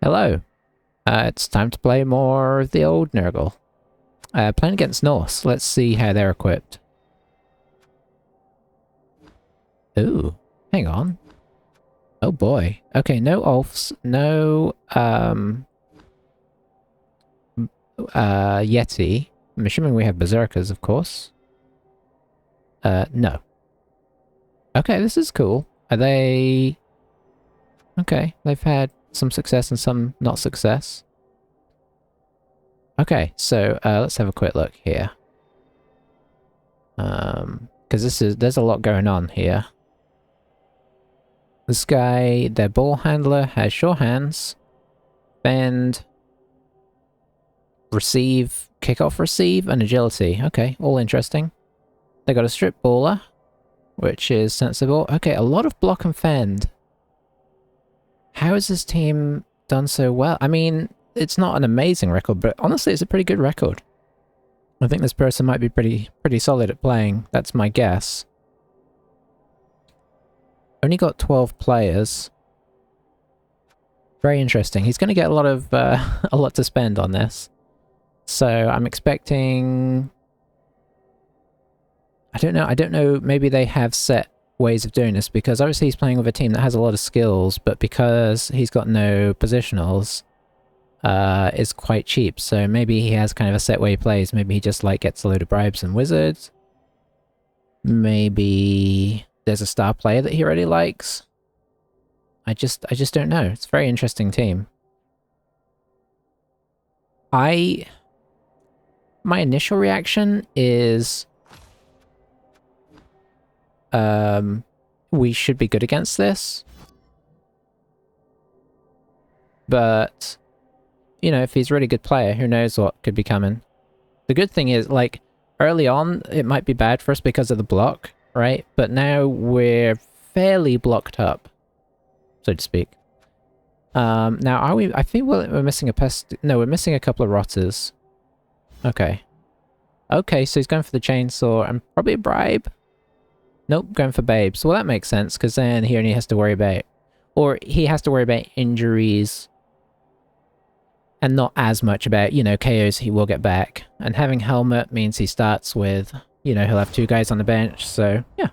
Hello. It's time to play more of the old Nurgle. Playing against Norse. Let's see how they're equipped. Ooh, hang on. Oh boy. Okay, no Ulfs, no Yeti. I'm assuming we have Berserkers, of course. No. Okay, this is cool. Are they... Okay, they've had some success and some not success. Okay, so let's have a quick look here. Because there's a lot going on here. This guy, their ball handler, has sure hands, bend, receive, kick off receive, and agility. Okay, all interesting. They got a strip baller, which is sensible. Okay, a lot of block and fend. How has this team done so well? I mean, it's not an amazing record, but honestly, it's a pretty good record. I think this person might be pretty solid at playing. That's my guess. Only got 12 players. Very interesting. He's going to get a lot of a lot to spend on this. So I'm expecting... I don't know, maybe they have set ways of doing this, because obviously he's playing with a team that has a lot of skills, but because he's got no positionals, it's quite cheap. So maybe he has kind of a set way he plays. Maybe he just like gets a load of bribes and wizards. Maybe there's a star player that he already likes. I just don't know. It's a very interesting team. My initial reaction is we should be good against this. But you know, if he's a really good player, who knows what could be coming. The good thing is, like, early on, it might be bad for us because of the block, right? But now we're fairly blocked up, so to speak. Now, are we... I think we're missing a pest... No, we're missing a couple of rotters. Okay. Okay, so he's going for the chainsaw and probably a bribe. Nope, going for babes. Well, that makes sense, because then he only has to worry about... Or he has to worry about injuries... And not as much about, you know, KOs he will get back. And having Helmet means he starts with, you know, he'll have 2 guys on the bench, so, yeah.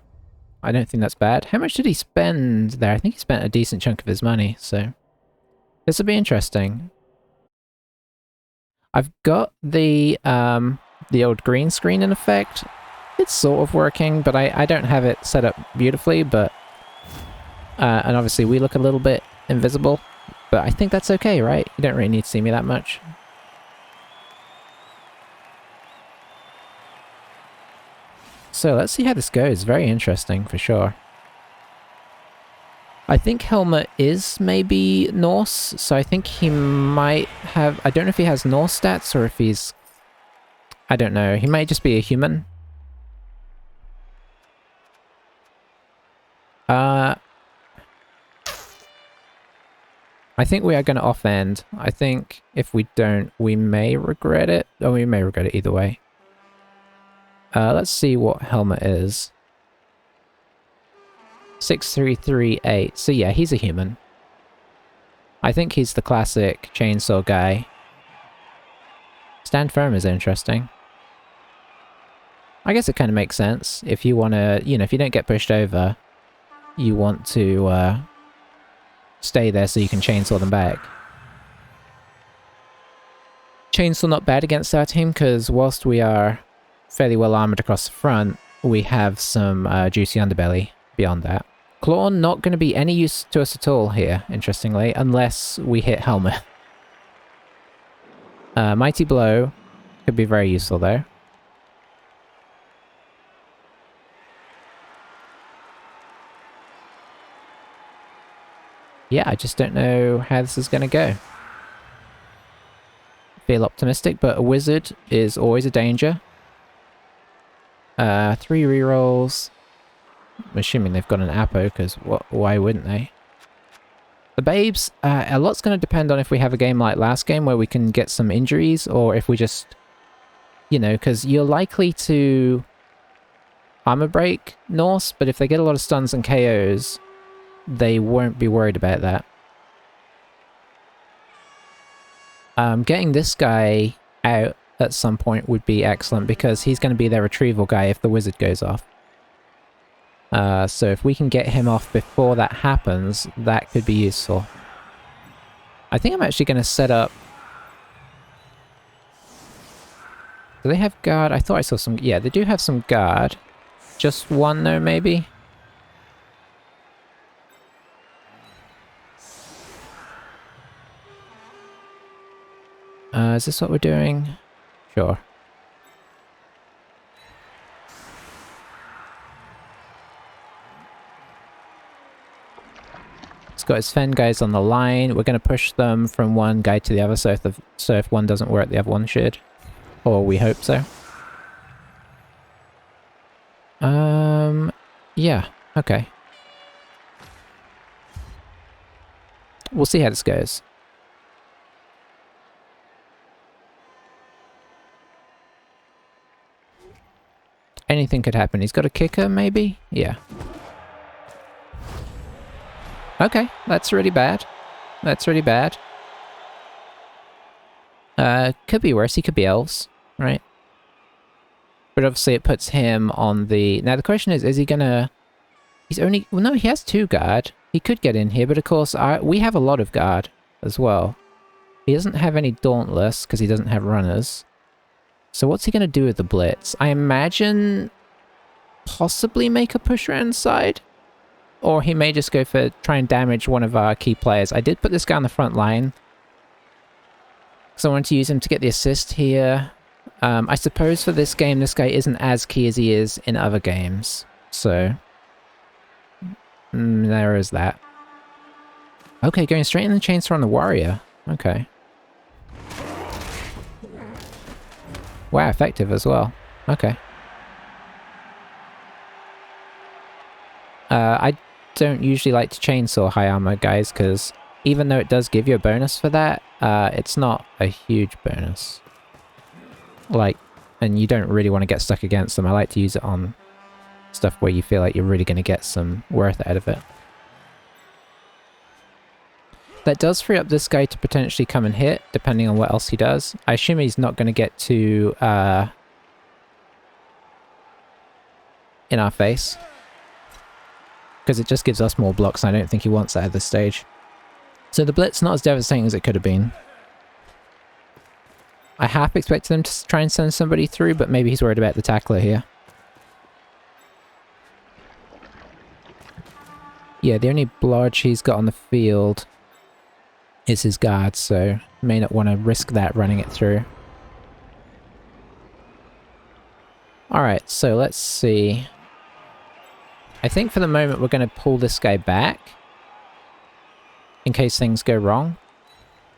I don't think that's bad. How much did he spend there? I think he spent a decent chunk of his money, so... This will be interesting. I've got the old green screen in effect. It's sort of working, but I don't have it set up beautifully, but... and obviously we look a little bit invisible. But I think that's okay, right? You don't really need to see me that much. So let's see how this goes. Very interesting, for sure. I think Helmet is maybe Norse, so I think he might have... I don't know if he has Norse stats or if he's... I don't know. He might just be a human. I think we are going to offend. I think if we don't, we may regret it. Oh, we may regret it either way. Let's see what Helmet is. 6338. So yeah, he's a human. I think he's the classic chainsaw guy. Stand firm is interesting. I guess it kind of makes sense. If you want to, you know, if you don't get pushed over, you want to, stay there so you can chainsaw them back. Chainsaw not bad against our team, because whilst we are fairly well armoured across the front, we have some juicy underbelly beyond that. Claw not going to be any use to us at all here, interestingly, unless we hit Helmet. Mighty Blow could be very useful though. Yeah, I just don't know how this is going to go. Feel optimistic, but a wizard is always a danger. 3 rerolls. I'm assuming they've got an Apo, because why wouldn't they? The babes, a lot's going to depend on if we have a game like last game where we can get some injuries, or if we just, you know, because you're likely to armor break Norse, but if they get a lot of stuns and KOs, they won't be worried about that. Getting this guy out at some point would be excellent because he's going to be their retrieval guy if the wizard goes off. So if we can get him off before that happens, that could be useful. I think I'm actually going to set up... Do they have guard? I thought I saw some... Yeah, they do have some guard. Just one though, maybe? Is this what we're doing? Sure. He's got his Fen guys on the line. We're going to push them from one guy to the other, so if one doesn't work, the other one should. Or we hope so. Yeah, okay. We'll see how this goes. Anything could happen. He's got a kicker, maybe? Yeah. Okay, that's really bad. That's really bad. Could be worse. He could be elves, right? But obviously it puts him on the... Now the question is he gonna... He's only... Well, no, he has 2 guard. He could get in here, but of course we have a lot of guard as well. He doesn't have any Dauntless, because he doesn't have runners. So what's he gonna do with the Blitz? I imagine... possibly make a push around side? Or he may just go for try and damage one of our key players. I did put this guy on the front line. So I wanted to use him to get the assist here. I suppose for this game, this guy isn't as key as he is in other games. So, there is that. Okay, going straight in the chainsaw on the warrior. Okay. Wow, effective as well. Okay. I don't usually like to chainsaw high armor guys, because even though it does give you a bonus for that, it's not a huge bonus. Like, and you don't really want to get stuck against them. I like to use it on stuff where you feel like you're really going to get some worth out of it. That does free up this guy to potentially come and hit, depending on what else he does. I assume he's not going to get to, in our face. Because it just gives us more blocks, and I don't think he wants that at this stage. So the Blitz not as devastating as it could have been. I half expected him to try and send somebody through, but maybe he's worried about the tackler here. Yeah, the only blodge he's got on the field is his guard, so may not want to risk that running it through. Alright, so let's see. I think for the moment we're going to pull this guy back in case things go wrong.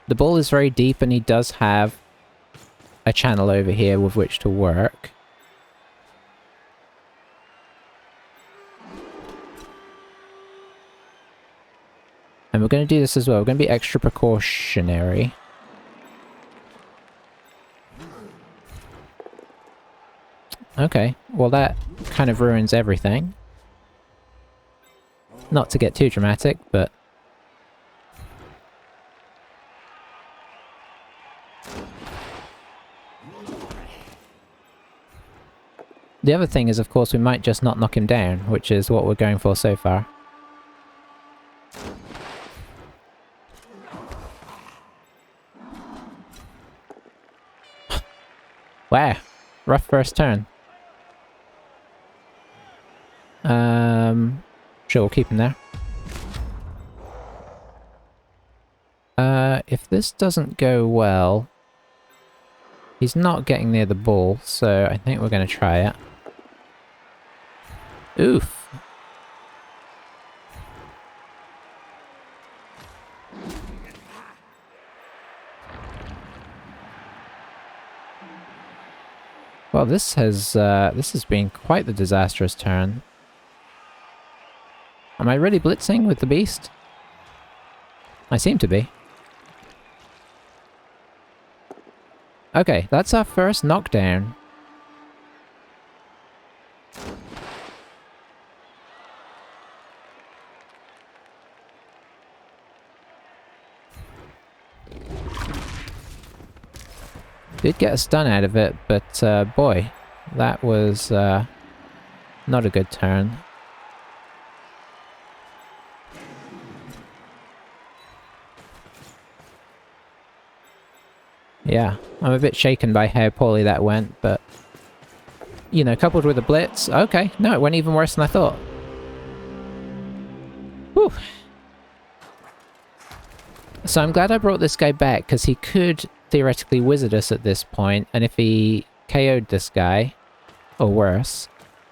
The ball is very deep and he does have a channel over here with which to work. And we're going to do this as well. We're going to be extra precautionary. Okay, well that kind of ruins everything. Not to get too dramatic, but... The other thing is, of course, we might just not knock him down, which is what we're going for so far. Wow, rough first turn. Sure, we'll keep him there. If this doesn't go well, he's not getting near the ball, so I think we're going to try it. Oof. Well, this has been quite the disastrous turn. Am I really blitzing with the beast? I seem to be. Okay, that's our first knockdown. Did get a stun out of it, but boy, that was not a good turn. Yeah, I'm a bit shaken by how poorly that went, but... You know, coupled with a blitz... Okay, no, it went even worse than I thought. Whew. So I'm glad I brought this guy back, because he could theoretically wizard us at this point, and if he KO'd this guy, or worse,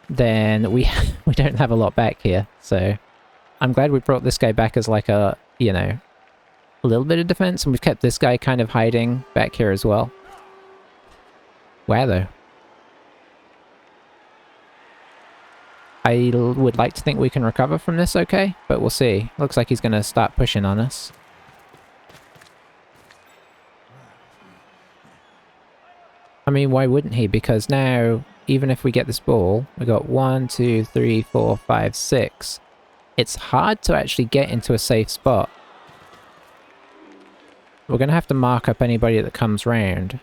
then we don't have a lot back here, so... I'm glad we brought this guy back as like a, you know, a little bit of defense, and we've kept this guy kind of hiding back here as well. Wow, though. I would like to think we can recover from this okay, but we'll see. Looks like he's going to start pushing on us. I mean, why wouldn't he? Because now, even if we get this ball, we got 1, 2, 3, 4, 5, 6. It's hard to actually get into a safe spot. We're going to have to mark up anybody that comes round.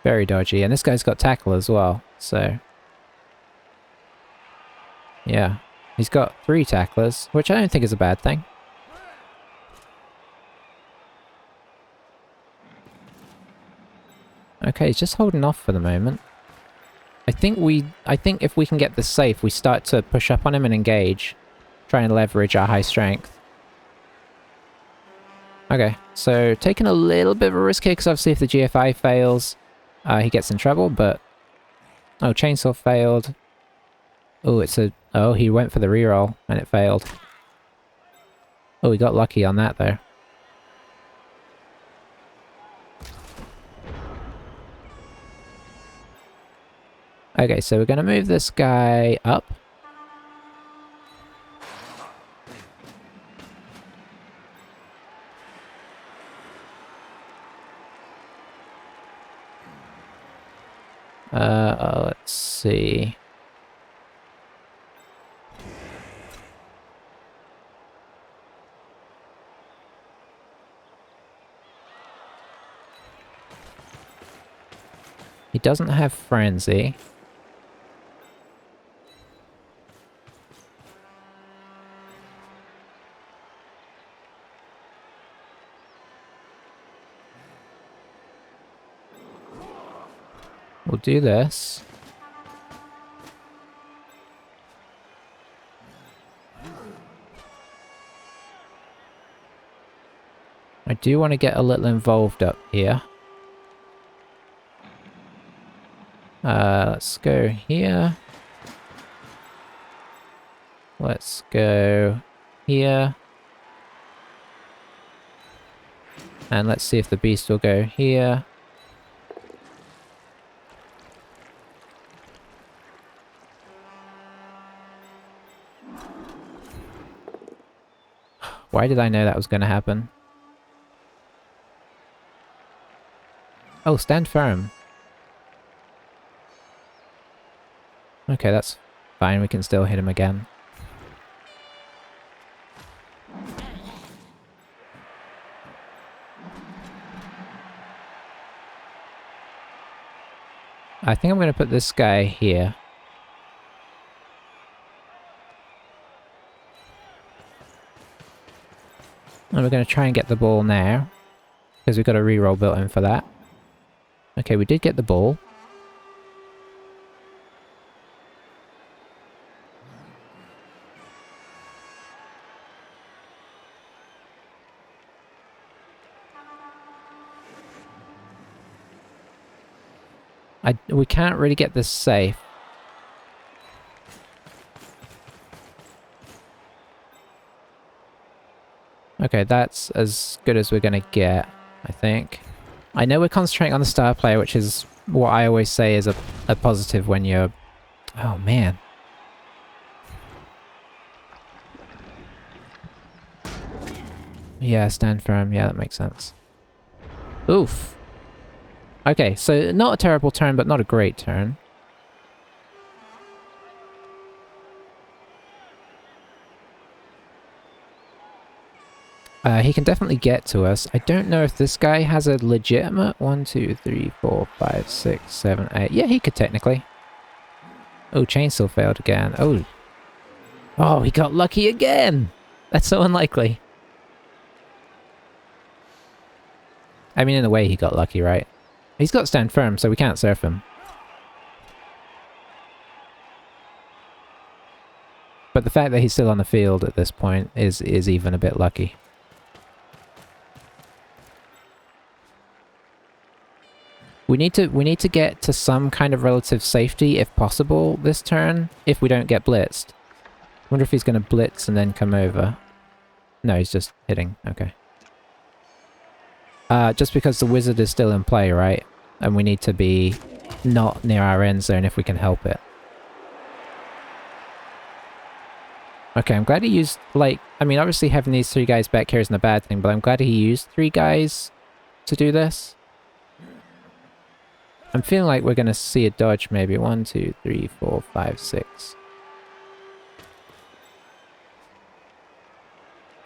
Very dodgy. And this guy's got tackle as well, so... Yeah. He's got 3 tacklers, which I don't think is a bad thing. Okay, he's just holding off for the moment. I think if we can get this safe, we start to push up on him and engage. Try and leverage our high strength. Okay, so taking a little bit of a risk here, because obviously if the GFI fails, he gets in trouble, but... Oh, chainsaw failed. Oh, it's a... Oh, he went for the reroll, and it failed. Oh, we got lucky on that, though. Okay, so we're going to move this guy up. Let's see. He doesn't have frenzy. We'll do this. I do want to get a little involved up here. Let's go here. Let's go here. And let's see if the beast will go here. Why did I know that was going to happen? Oh, stand firm. Okay, that's fine. We can still hit him again. I think I'm going to put this guy here. And we're going to try and get the ball now. Because we've got a reroll built in for that. Okay, we did get the ball. We can't really get this safe. Okay, that's as good as we're gonna get, I think. I know we're concentrating on the star player, which is what I always say is a positive when you're... Oh, man. Yeah, stand firm. Yeah, that makes sense. Oof. Okay, so not a terrible turn, but not a great turn. He can definitely get to us. I don't know if this guy has a legitimate 1, 2, 3, 4, 5, 6, 7, 8. Yeah, he could technically. Oh, chainsaw failed again. Oh. Oh, he got lucky again! That's so unlikely. I mean, in a way he got lucky, right? He's got stand firm, so we can't surf him. But the fact that he's still on the field at this point is even a bit lucky. We need to get to some kind of relative safety, if possible, this turn, if we don't get blitzed. Wonder if he's going to blitz and then come over. No, he's just hitting. Okay. Just because the wizard is still in play, right? And we need to be not near our end zone if we can help it. Okay, I'm glad he used, like, I mean, obviously having these 3 guys back here isn't a bad thing, but I'm glad he used 3 guys to do this. I'm feeling like we're going to see a dodge maybe. 1, 2, 3, 4, 5, 6.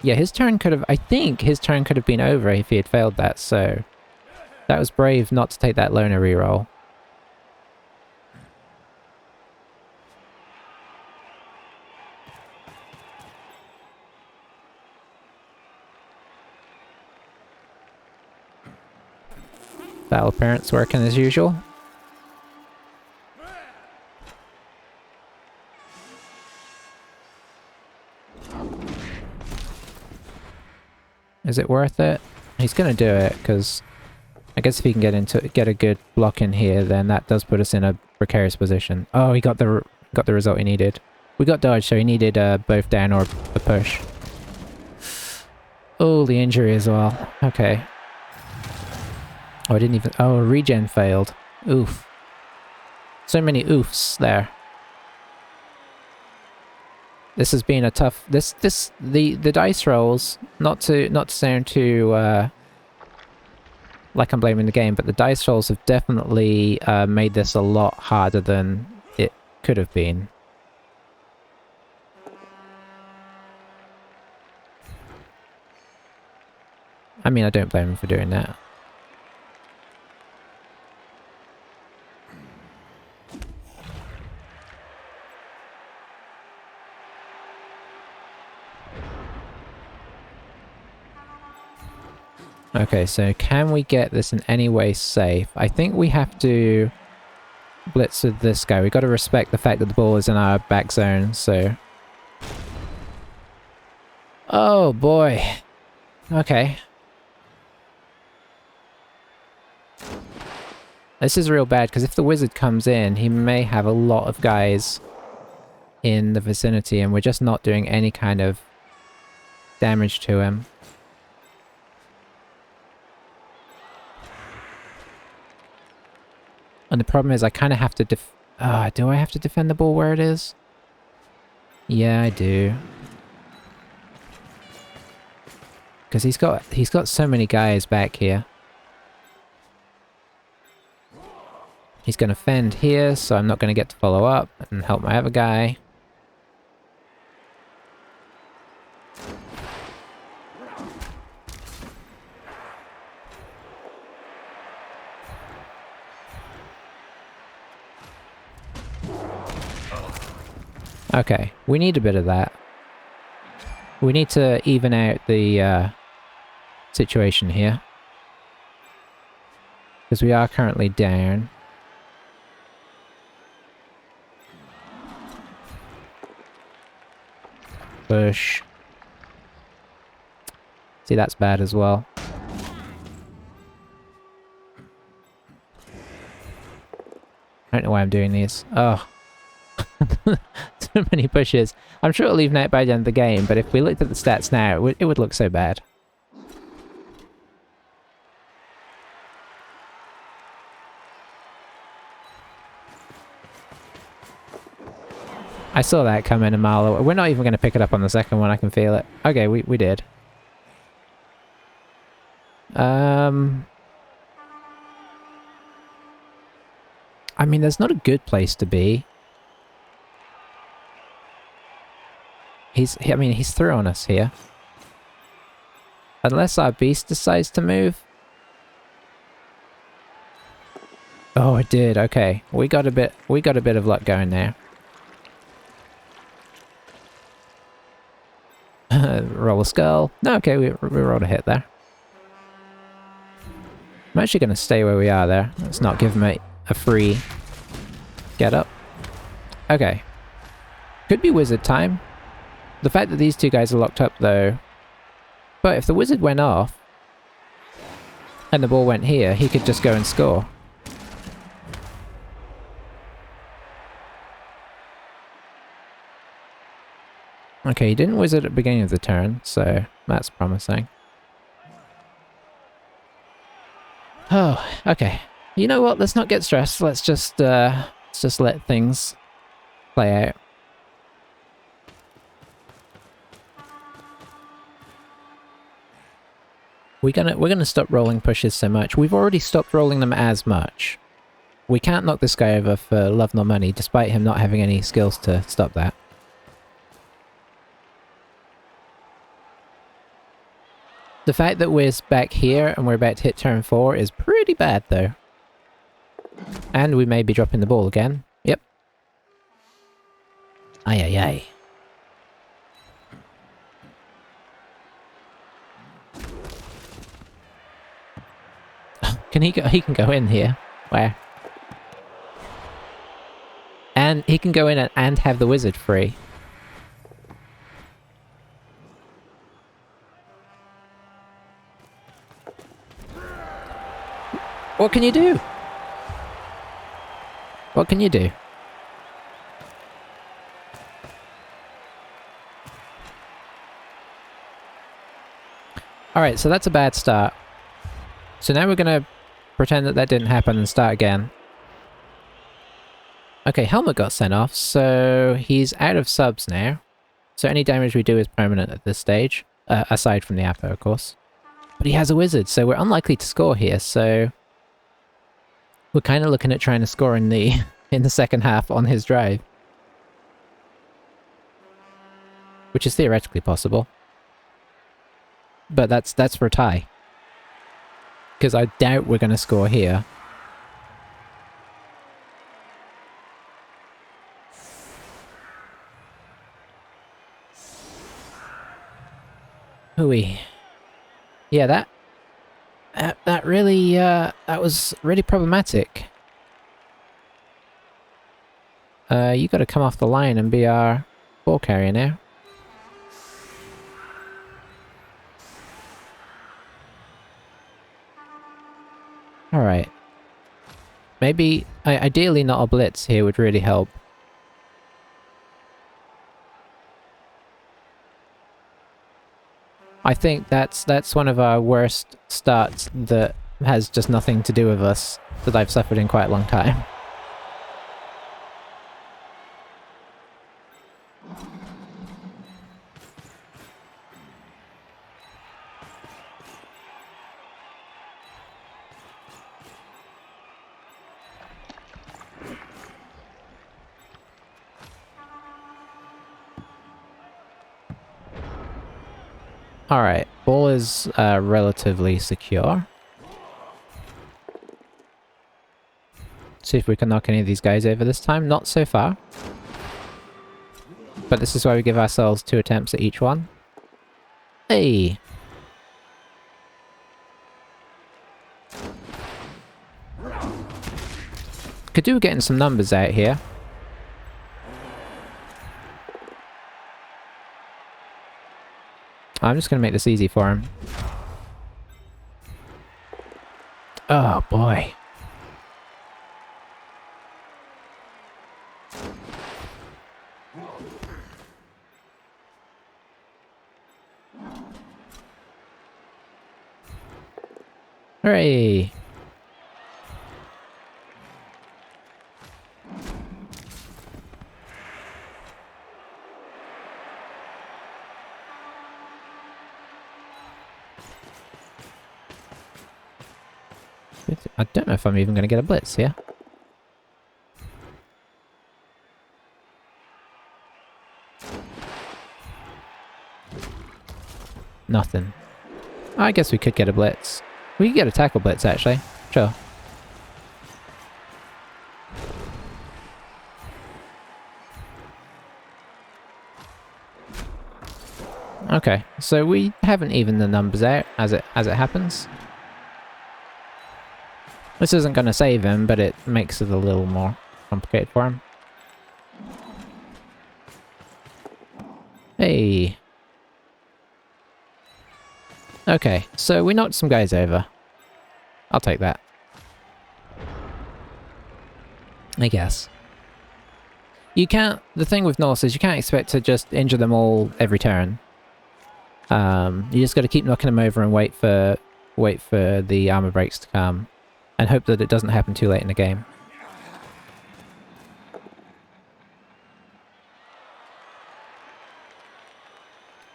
Yeah, his turn could have, I think his turn could have been over if he had failed that, so that was brave not to take that loner reroll. Battle appearance working as usual. Is it worth it? He's gonna do it, because I guess if he can get a good block in here, then that does put us in a precarious position. Oh, he got the result he needed. We got dodge, so he needed both down or a push. Oh, the injury as well. Okay. Oh, I didn't even... Oh, regen failed. Oof. So many oofs there. This has been a tough... The dice rolls, not to sound too, like I'm blaming the game, but the dice rolls have definitely made this a lot harder than it could have been. I mean, I don't blame him for doing that. Okay, so can we get this in any way safe? I think we have to blitz with this guy. We've got to respect the fact that the ball is in our back zone, so... Oh, boy. Okay. This is real bad, because if the wizard comes in, he may have a lot of guys in the vicinity, and we're just not doing any kind of damage to him. And the problem is I kind of have to do I have to defend the ball where it is? Yeah, I do. Because he's got so many guys back here. He's going to fend here, so I'm not going to get to follow up and help my other guy. Okay, we need a bit of that. We need to even out the situation here. Because we are currently down. Push. See, that's bad as well. I don't know why I'm doing these. Oh. So many pushes. I'm sure it'll even out by the end of the game, but if we looked at the stats now, it would look so bad. I saw that coming a mile away. We're not even going to pick it up on the second one, I can feel it. Okay, we did. I mean, there's not a good place to be. I mean, he's through on us here. Unless our beast decides to move. Oh, it did. Okay. We got a bit of luck going there. Roll a skull. No, okay, we rolled a hit there. I'm actually going to stay where we are there. Let's not give him a free get up. Okay. Could be wizard time. The fact that these two guys are locked up though. But if the wizard went off and the ball went here, he could just go and score. Okay, he didn't wizard at the beginning of the turn, so that's promising. Oh, okay. You know what? Let's not get stressed. Let's just let things play out. We're gonna stop rolling pushes so much. We've already stopped rolling them as much. We can't knock this guy over for love nor money, despite him not having any skills to stop that. The fact that we're back here and we're about to hit turn 4 is pretty bad, though. And we may be dropping the ball again. Yep. Ay ay ay. Can he go? He can go in here. Where? And he can go in and have the wizard free. What can you do? What can you do? Alright, so that's a bad start. So now we're gonna pretend that didn't happen and start again. Okay, Helmet got sent off, so he's out of subs now. So any damage we do is permanent at this stage. Aside from the Apo, of course. But he has a wizard, so we're unlikely to score here, so... We're kind of looking at trying to score in the second half on his drive. Which is theoretically possible. But that's for a tie. Because I doubt we're going to score here. Hooey. Yeah, that really, that was really problematic. You gotta come off the line and be our ball carrier now. Alright. Maybe, ideally not a blitz here would really help. I think that's one of our worst starts that has just nothing to do with us that I've suffered in quite a long time. Alright, ball is relatively secure. See if we can knock any of these guys over this time. Not so far. But this is why we give ourselves 2 attempts at each one. Hey! Could do with getting some numbers out here. I'm just gonna make this easy for him. Oh boy. Hooray! I don't know if I'm even going to get a blitz here. Nothing. I guess we could get a blitz. We could get a tackle blitz, actually. Sure. Okay, so we haven't evened the numbers out as it happens. This isn't going to save him, but it makes it a little more complicated for him. Hey. Okay, so we knocked some guys over. I'll take that. I guess. You can't... The thing with Norse is you can't expect to just injure them all every turn. You just got to keep knocking them over and wait for the armor breaks to come. And hope that it doesn't happen too late in the game.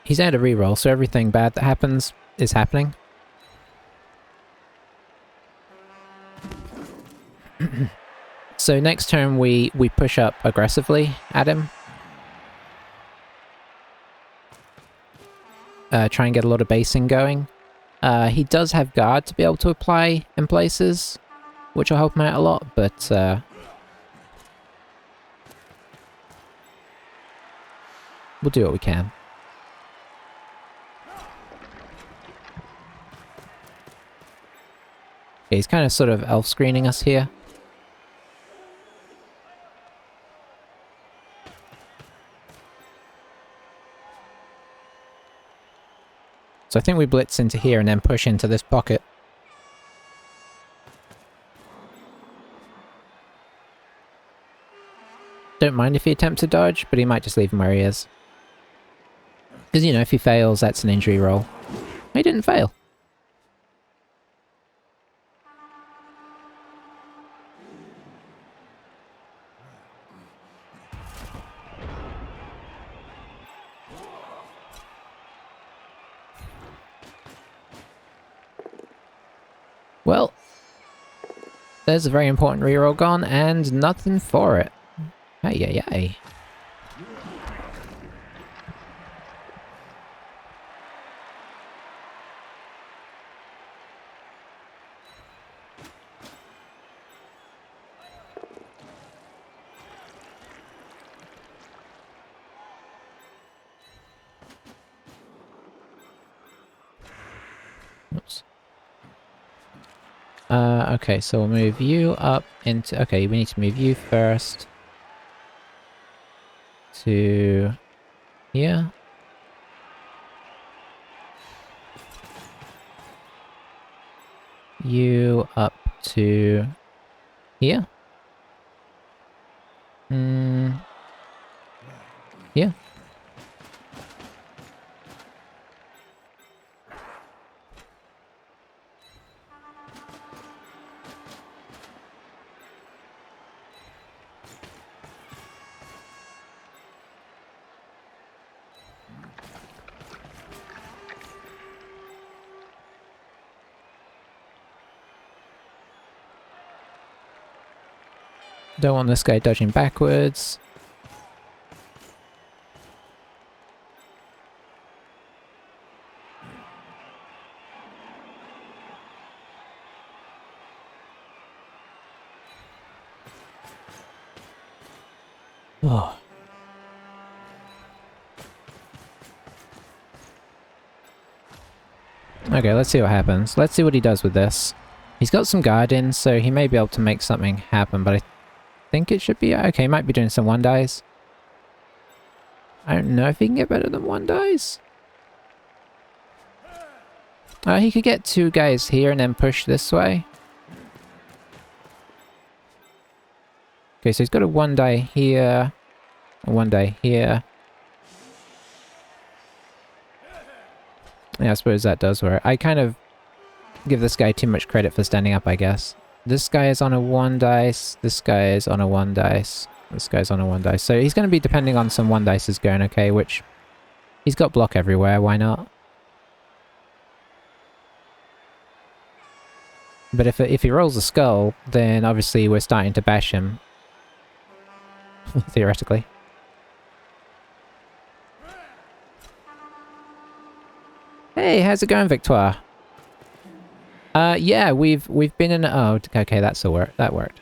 He's had a reroll, so everything bad that happens is happening. So next turn we push up aggressively at him. Try and get a lot of basing going. He does have guard to be able to apply in places, which will help him out a lot, but we'll do what we can. Yeah, he's kind of sort of elf screening us here. So I think we blitz into here and then push into this pocket. Don't mind if he attempts to dodge, but he might just leave him where he is. Because, you know, if he fails, that's an injury roll. He didn't fail. Well, there's a very important reroll gone, and nothing for it. Ay, ay, ay. Oops. Okay, so we'll move you up into... Okay, we need to move you first. To... here. You up to... here. Here. Don't want this guy dodging backwards. Oh. Okay, let's see what happens. Let's see what he does with this. He's got some guard in, so he may be able to make something happen, but I think it should be... Okay, he might be doing some one dies. I don't know if he can get better than one dies. He could get two guys here and then push this way. Okay, so he's got a one die here, a one die here. Yeah, I suppose that does work. I kind of give this guy too much credit for standing up, I guess. This guy is on a one dice, this guy is on a one dice, this guy's on a one dice. So he's going to be depending on some one dices going okay, which he's got block everywhere, why not? But if he rolls a skull, then obviously we're starting to bash him. Theoretically. Hey, how's it going, Victoire? Yeah, we've been in. Oh, okay, that worked.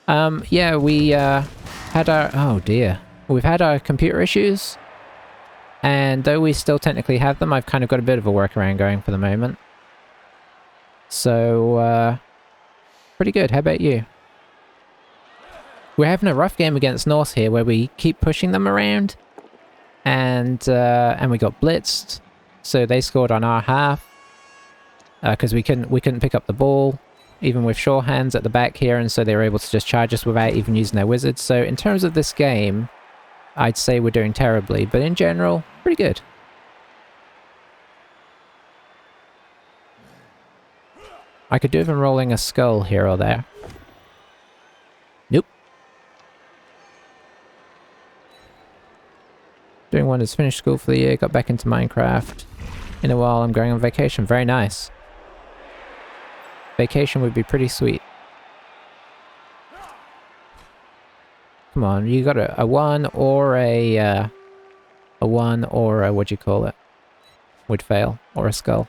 Yeah, we had our. Oh dear, we've had our computer issues, and though we still technically have them, I've kind of got a bit of a workaround going for the moment. So, pretty good. How about you? We're having a rough game against Norse here, where we keep pushing them around, and we got blitzed, so they scored on our half. Because we couldn't pick up the ball, even with sure hands at the back here, and so they were able to just charge us without even using their wizards. So in terms of this game, I'd say we're doing terribly, but in general, pretty good. I could do with rolling a skull here or there. Nope. Doing wonders, finished school for the year, got back into Minecraft. In a while, I'm going on vacation. Very nice. Vacation would be pretty sweet. Come on, you got a 1 or a 1 or a, what do you call it? Would fail. Or a skull.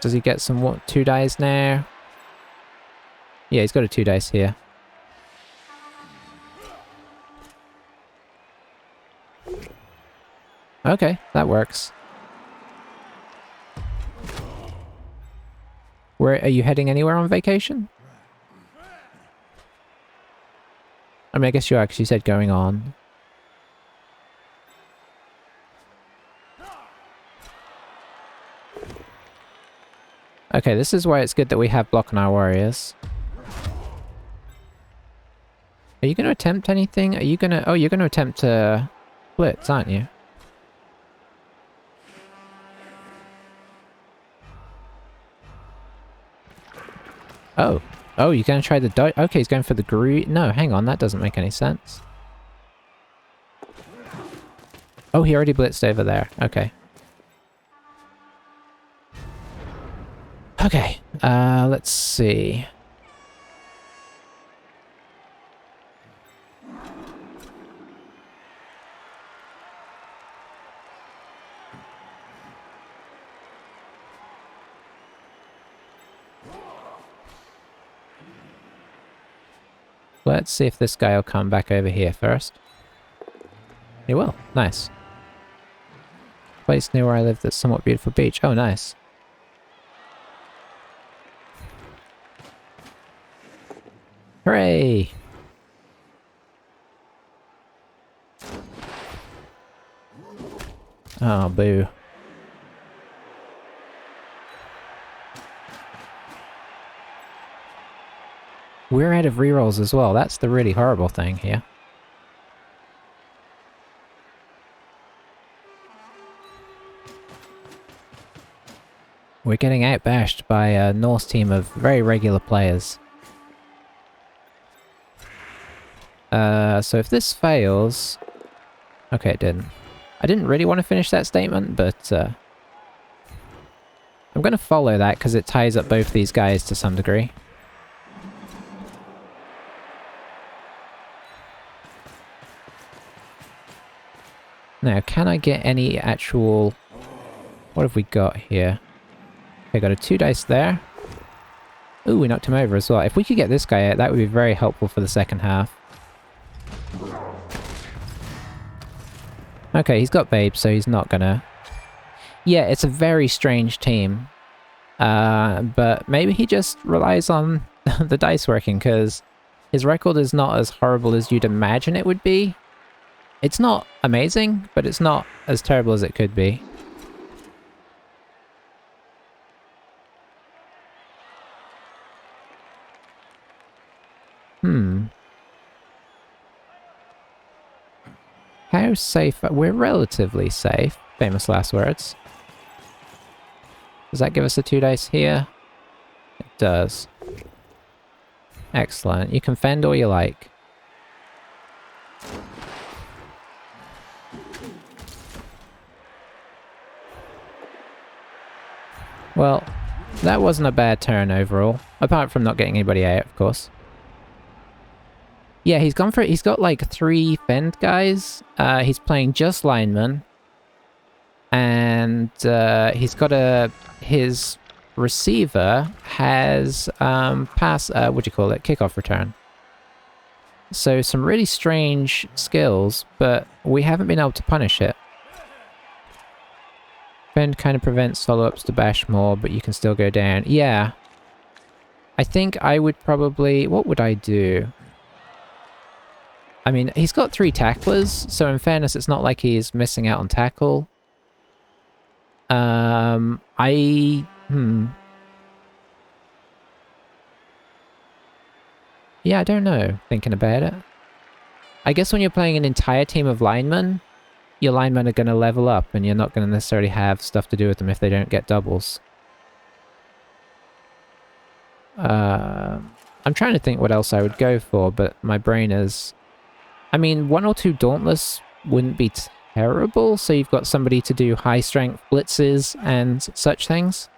Does he get some, what, 2 dice now? Yeah, he's got a 2 dice here. Okay, that works. Where are you heading anywhere on vacation? I mean, I guess you are, because you said going on. Okay, this is why it's good that we have block on our warriors. Are you going to attempt anything? Are you going to... Oh, you're going to attempt to blitz, aren't you? Oh. Oh, you're going to try the dodge? Okay, he's going for the green. No, hang on, that doesn't make any sense. Oh, he already blitzed over there. Okay. Okay, let's see. Let's see if this guy will come back over here first. He will. Nice. Place near where I live that's somewhat beautiful beach. Oh, nice. Hooray! Oh, boo. We're out of rerolls as well. That's the really horrible thing here. We're getting outbashed by a Norse team of very regular players. So if this fails... Okay, it didn't. I didn't really want to finish that statement, but I'm going to follow that because it ties up both these guys to some degree. Now, can I get any actual... What have we got here? Okay, got a 2 dice there. Ooh, we knocked him over as well. If we could get this guy out, that would be very helpful for the second half. Okay, he's got Babe, so he's not gonna... Yeah, it's a very strange team. But maybe he just relies on the dice working, because his record is not as horrible as you'd imagine it would be. It's not amazing, but it's not as terrible as it could be. How safe? We're relatively safe. Famous last words. Does that give us a 2 dice here? It does. Excellent. You can fend all you like. Well, that wasn't a bad turn overall. Apart from not getting anybody out, of course. Yeah, he's gone for it. He's got like 3 fend guys. He's playing just linemen. And he's got his receiver has what do you call it? Kickoff return. So some really strange skills, but we haven't been able to punish it. Defend kind of prevents follow-ups to bash more, but you can still go down. Yeah. I think I would probably... What would I do? I mean, he's got 3 tacklers, so in fairness, it's not like he's missing out on tackle. Yeah, I don't know, thinking about it. I guess when you're playing an entire team of linemen, your linemen are going to level up, and you're not going to necessarily have stuff to do with them if they don't get doubles. I'm trying to think what else I would go for, but my brain is... I mean, 1 or 2 Dauntless wouldn't be terrible, so you've got somebody to do high-strength blitzes and such things.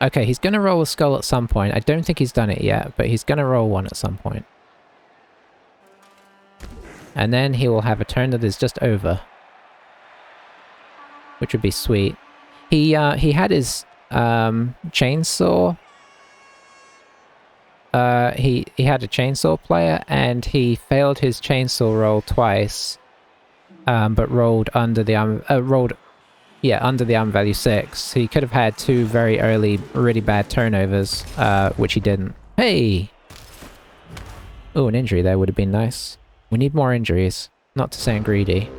Okay, he's going to roll a skull at some point. I don't think he's done it yet, but he's going to roll one at some point. And then he will have a turn that is just over. Which would be sweet. He had his chainsaw. He had a chainsaw player, and he failed his chainsaw roll twice, but rolled under the under the arm value 6. He could have had 2 very early, really bad turnovers, which he didn't. Hey! Oh, an injury there would have been nice. We need more injuries. Not to sound greedy.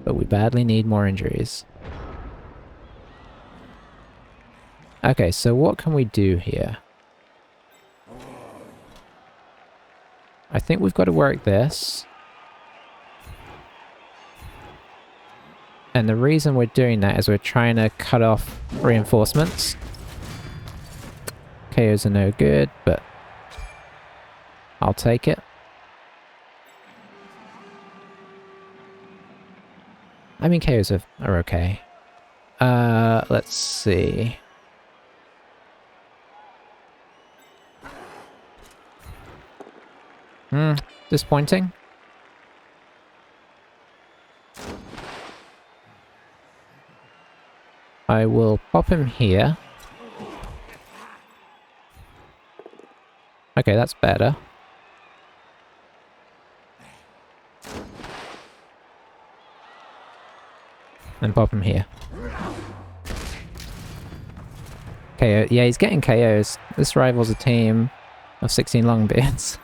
But we badly need more injuries. Okay, so what can we do here? I think we've got to work this. And the reason we're doing that is we're trying to cut off reinforcements. KOs are no good, but I'll take it. I mean, KOs are okay. Let's see. Disappointing. I will pop him here. Okay, that's better. And pop him here. KO. Yeah, he's getting KOs. This rivals a team of 16 Longbeards.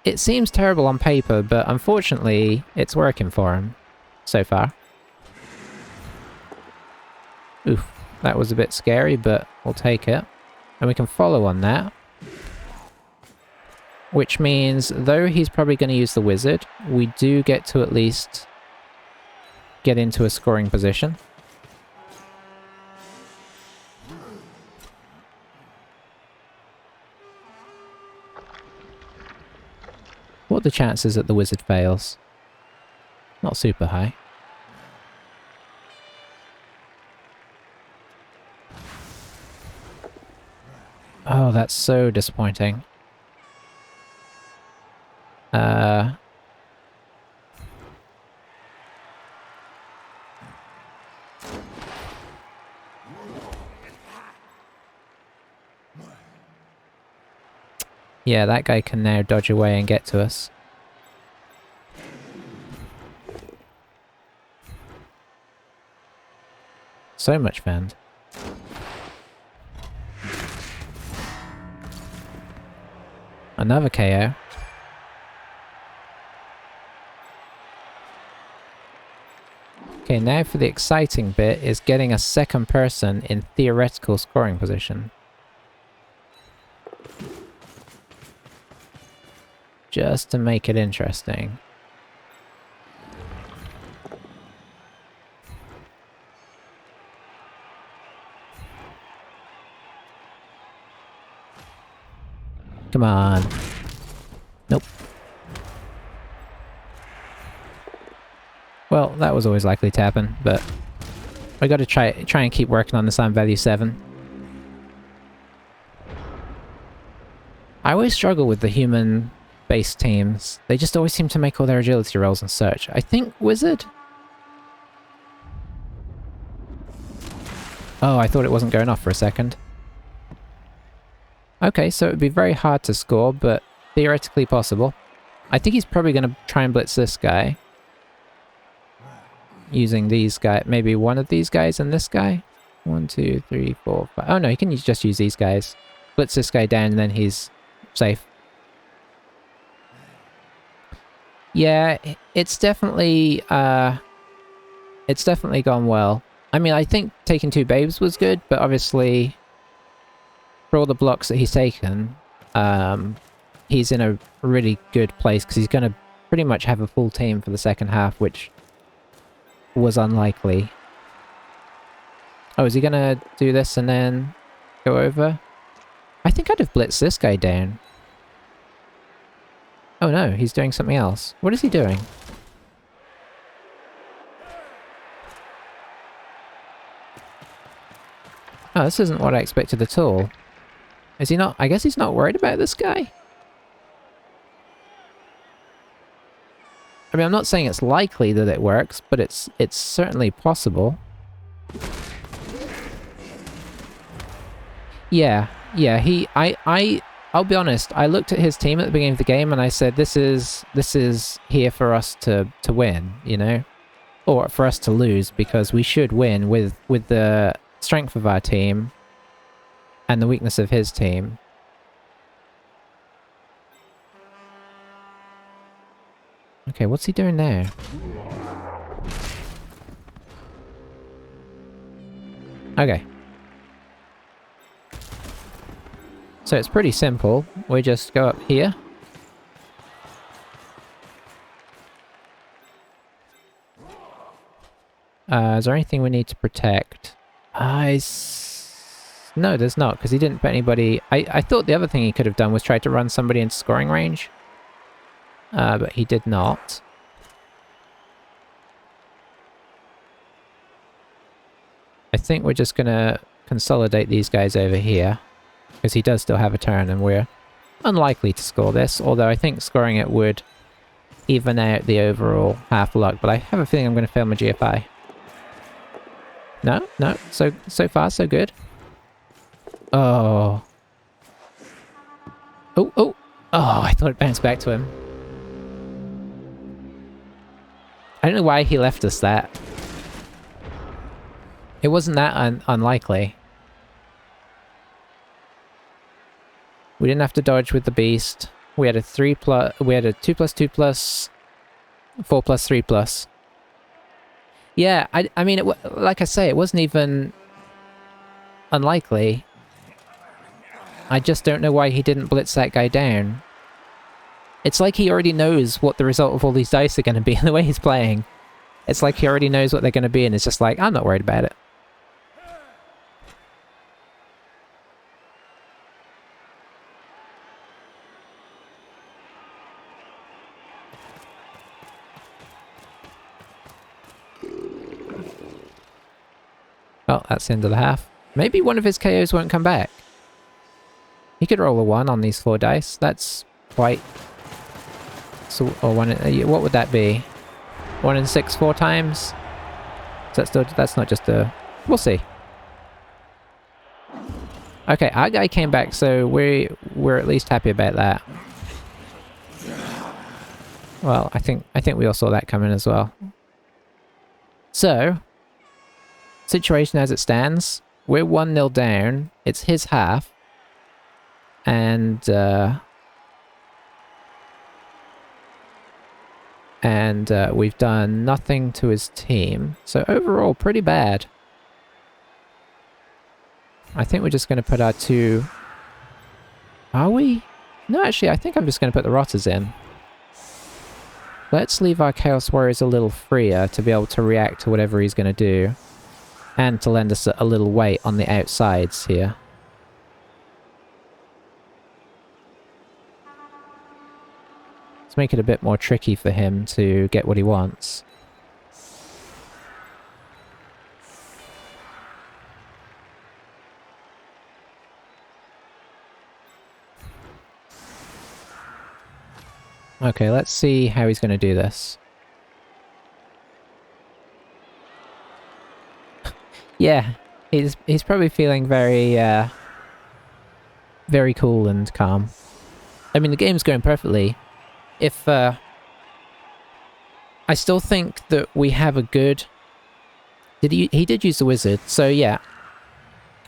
It seems terrible on paper, but unfortunately, it's working for him so far. Oof, that was a bit scary, but we'll take it. And we can follow on that. Which means, though he's probably going to use the wizard, we do get to at least get into a scoring position. What are the chances that the wizard fails? Not super high. Oh, that's so disappointing. Yeah, that guy can now dodge away and get to us. So much fend. Another KO. Okay, now for the exciting bit is getting a second person in theoretical scoring position. Just to make it interesting. Come on. Nope. Well, that was always likely to happen, but I gotta try and keep working on this on value 7. I always struggle with the human-based teams. They just always seem to make all their agility rolls and such. I think Wizard? Oh, I thought it wasn't going off for a second. Okay, so it would be very hard to score, but theoretically possible. I think he's probably going to try and blitz this guy. Using these guys, maybe one of these guys and this guy. 1, 2, 3, 4, 5. Oh no, he can just use these guys. Blitz this guy down and then he's safe. Yeah, it's definitely gone well. I mean, I think taking 2 babes was good, but obviously for all the blocks that he's taken, he's in a really good place because he's going to pretty much have a full team for the second half, which was unlikely. Oh, is he going to do this and then go over? I think I'd have blitzed this guy down. Oh no, he's doing something else. What is he doing? Oh, this isn't what I expected at all. Is he not? I guess he's not worried about this guy? I mean, I'm not saying it's likely that it works, but it's certainly possible. Yeah, I'll be honest, I looked at his team at the beginning of the game and I said, this is here for us to win, you know? Or for us to lose, because we should win with the strength of our team and the weakness of his team. Okay, what's he doing now? Okay. So it's pretty simple. We just go up here. Is there anything we need to protect? No, there's not, because he didn't put anybody... I thought the other thing he could have done was try to run somebody into scoring range. But he did not. I think we're just gonna consolidate these guys over here, because he does still have a turn and we're unlikely to score this, although I think scoring it would even out the overall half luck, but I have a feeling I'm going to fail my GFI. No, so far so good. Oh, I thought it bounced back to him. I don't know why he left us that. It wasn't that unlikely. We didn't have to dodge with the beast. We had a 2+, 2+, 4+, 3+. Yeah, I mean, like I say, it wasn't even unlikely. I just don't know why he didn't blitz that guy down. It's like he already knows what the result of all these dice are going to be in the way he's playing. It's like he already knows what they're going to be and it's just like, I'm not worried about it. Oh, that's the end of the half. Maybe one of his KOs won't come back. He could roll a 1 on these 4 dice. That's quite... So, or one... what would that be? 1 in 6 4 times? Is that still... That's not just a... We'll see. Okay, our guy came back, so we're at least happy about that. Well, I think we all saw that coming as well. So... Situation as it stands, we're 1-0 down, it's his half, and we've done nothing to his team, so overall pretty bad. I think we're just going to put our 2... Are we? No, actually, I think I'm just going to put the Rotters in. Let's leave our Chaos Warriors a little freer to be able to react to whatever he's going to do. And to lend us a little weight on the outsides here. Let's make it a bit more tricky for him to get what he wants. Okay, let's see how he's going to do this. Yeah, he's probably feeling very, very cool and calm. I mean, the game's going perfectly. If, I still think that we have a good... He did use the wizard, so yeah.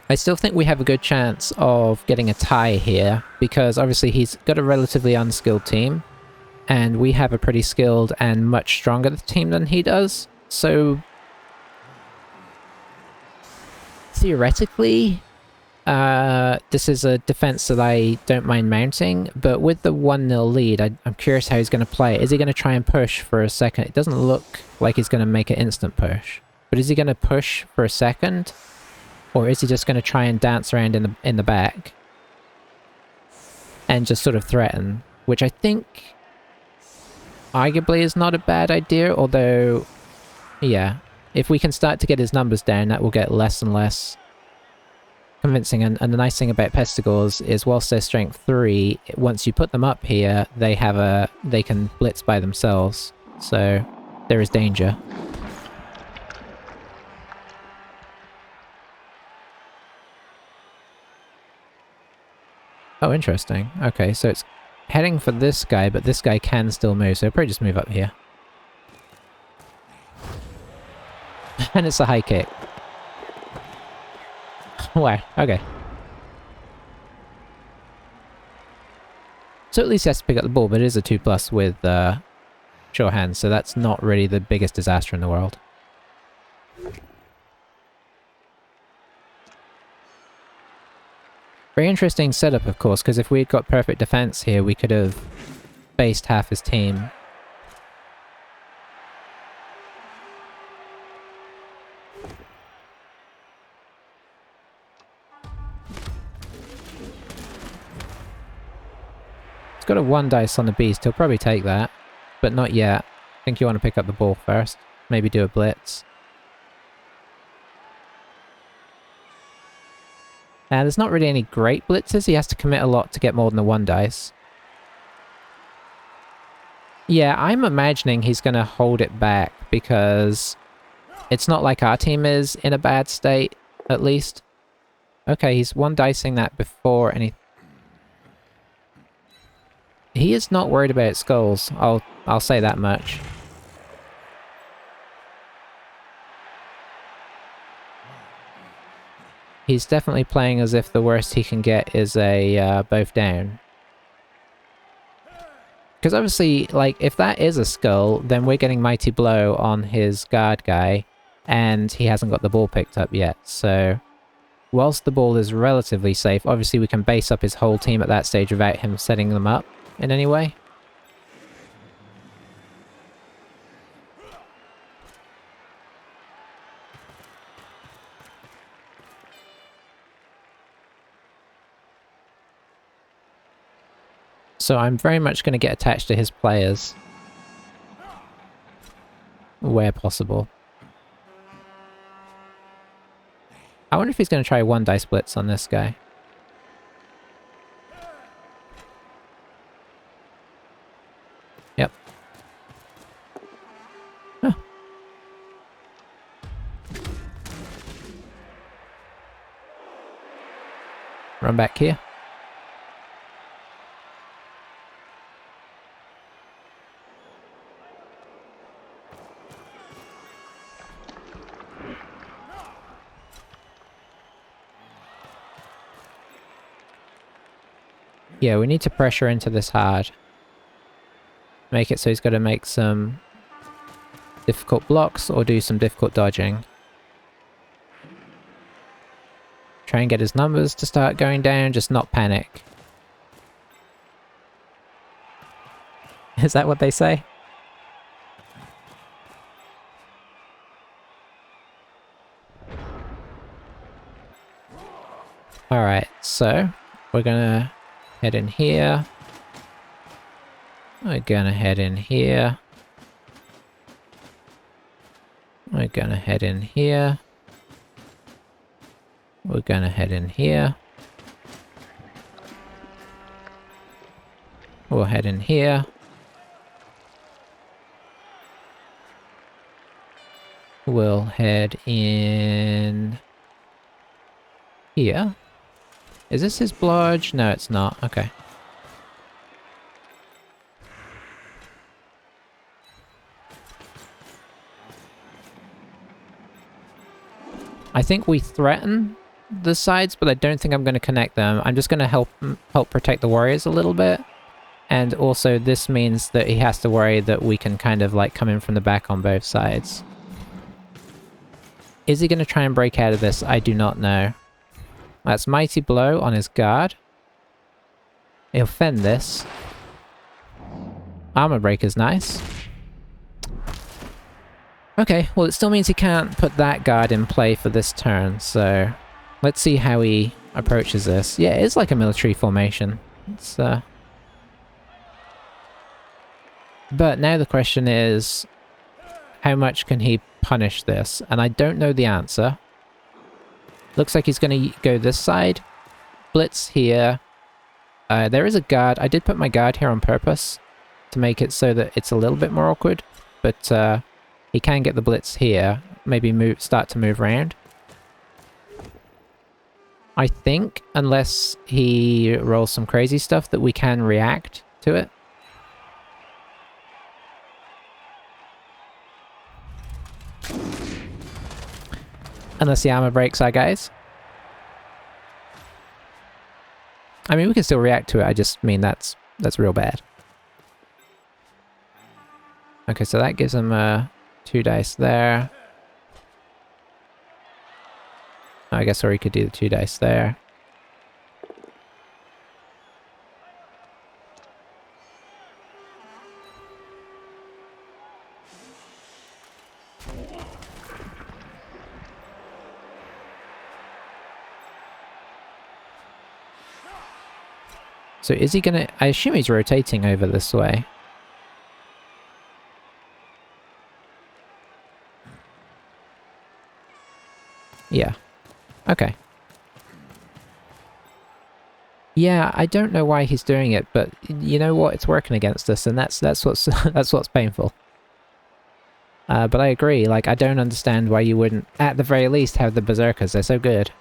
I still think we have a good chance of getting a tie here, because obviously he's got a relatively unskilled team, and we have a pretty skilled and much stronger team than he does, so... Theoretically, this is a defense that I don't mind mounting, but with the 1-0 lead, I'm curious how he's going to play it. Is he going to try and push for a second? It doesn't look like he's going to make an instant push. But is he going to push for a second? Or is he just going to try and dance around in the back? And just sort of threaten? Which I think arguably is not a bad idea, although, yeah. If we can start to get his numbers down, that will get less and less convincing. And the nice thing about Pestigors is whilst they're strength 3, once you put them up here, they can blitz by themselves. So there is danger. Oh, interesting. Okay, so it's heading for this guy, but this guy can still move, so I'll probably just move up here. And it's a high kick. Wow, okay. So at least he has to pick up the ball, but it is a 2+ with sure hands, so that's not really the biggest disaster in the world. Very interesting setup, of course, because if we'd got perfect defense here, we could have faced half his team. He's got a 1 dice on the beast, he'll probably take that, but not yet. I think you want to pick up the ball first, maybe do a blitz. There's not really any great blitzes, he has to commit a lot to get more than the 1 dice. Yeah, I'm imagining he's going to hold it back, because it's not like our team is in a bad state, at least. Okay, he's 1 dicing that before any... He is not worried about skulls, I'll say that much. He's definitely playing as if the worst he can get is a both down. Because obviously, like, if that is a skull, then we're getting Mighty Blow on his guard guy, and he hasn't got the ball picked up yet, so... Whilst the ball is relatively safe, obviously we can base up his whole team at that stage without him setting them up in any way. So I'm very much going to get attached to his players. Where possible. I wonder if he's going to try 1 dice blitz on this guy. Yep. Huh. Run back here. Yeah, we need to pressure into this hard. Make it so he's got to make some difficult blocks or do some difficult dodging. Try and get his numbers to start going down, just not panic. Is that what they say? Alright, so we're gonna head in here. We're gonna head in here. We're gonna head in here. We're gonna head in here. We'll head in here. we'll head in here. Is this his blodge? No, it's not. Okay. I think we threaten the sides, but I don't think I'm going to connect them. I'm just going to help protect the warriors a little bit. And also this means that he has to worry that we can kind of like come in from the back on both sides. Is he going to try and break out of this? I do not know. That's Mighty Blow on his guard. He'll fend this. Armor Breaker's nice. Okay, well it still means he can't put that guard in play for this turn, so let's see how he approaches this. Yeah, it's like a military formation. It's But now the question is, how much can he punish this? And I don't know the answer. Looks like he's going to go this side. Blitz here. There is a guard. I did put my guard here on purpose to make it so that it's a little bit more awkward. But he can get the blitz here. Maybe start to move around. I think, unless he rolls some crazy stuff, that we can react to it. Unless the armor breaks our guys. I mean, we can still react to it, I just mean that's real bad. Okay, so that gives him 2 dice there. I guess, or he could do the 2 dice there. So is he gonna... I assume he's rotating over this way. Yeah. Okay. Yeah, I don't know why he's doing it, but you know what? It's working against us, and that's what's that's what's painful. But I agree. Like, I don't understand why you wouldn't, at the very least, have the berserkers. They're so good.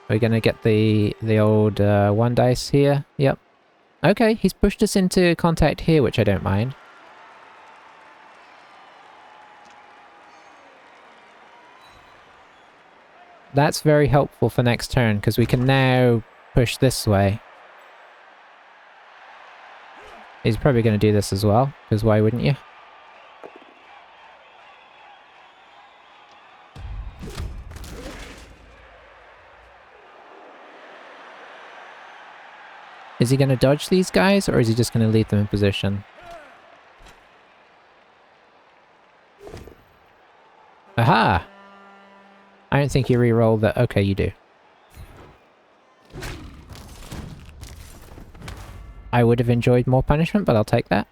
We're gonna get the old 1 dice here. Yep. Okay, he's pushed us into contact here, which I don't mind. That's very helpful for next turn, because we can now push this way. He's probably going to do this as well, because why wouldn't you? Is he going to dodge these guys, or is he just going to leave them in position? Aha! I don't think you re-roll that. Okay, you do. I would have enjoyed more punishment, but I'll take that.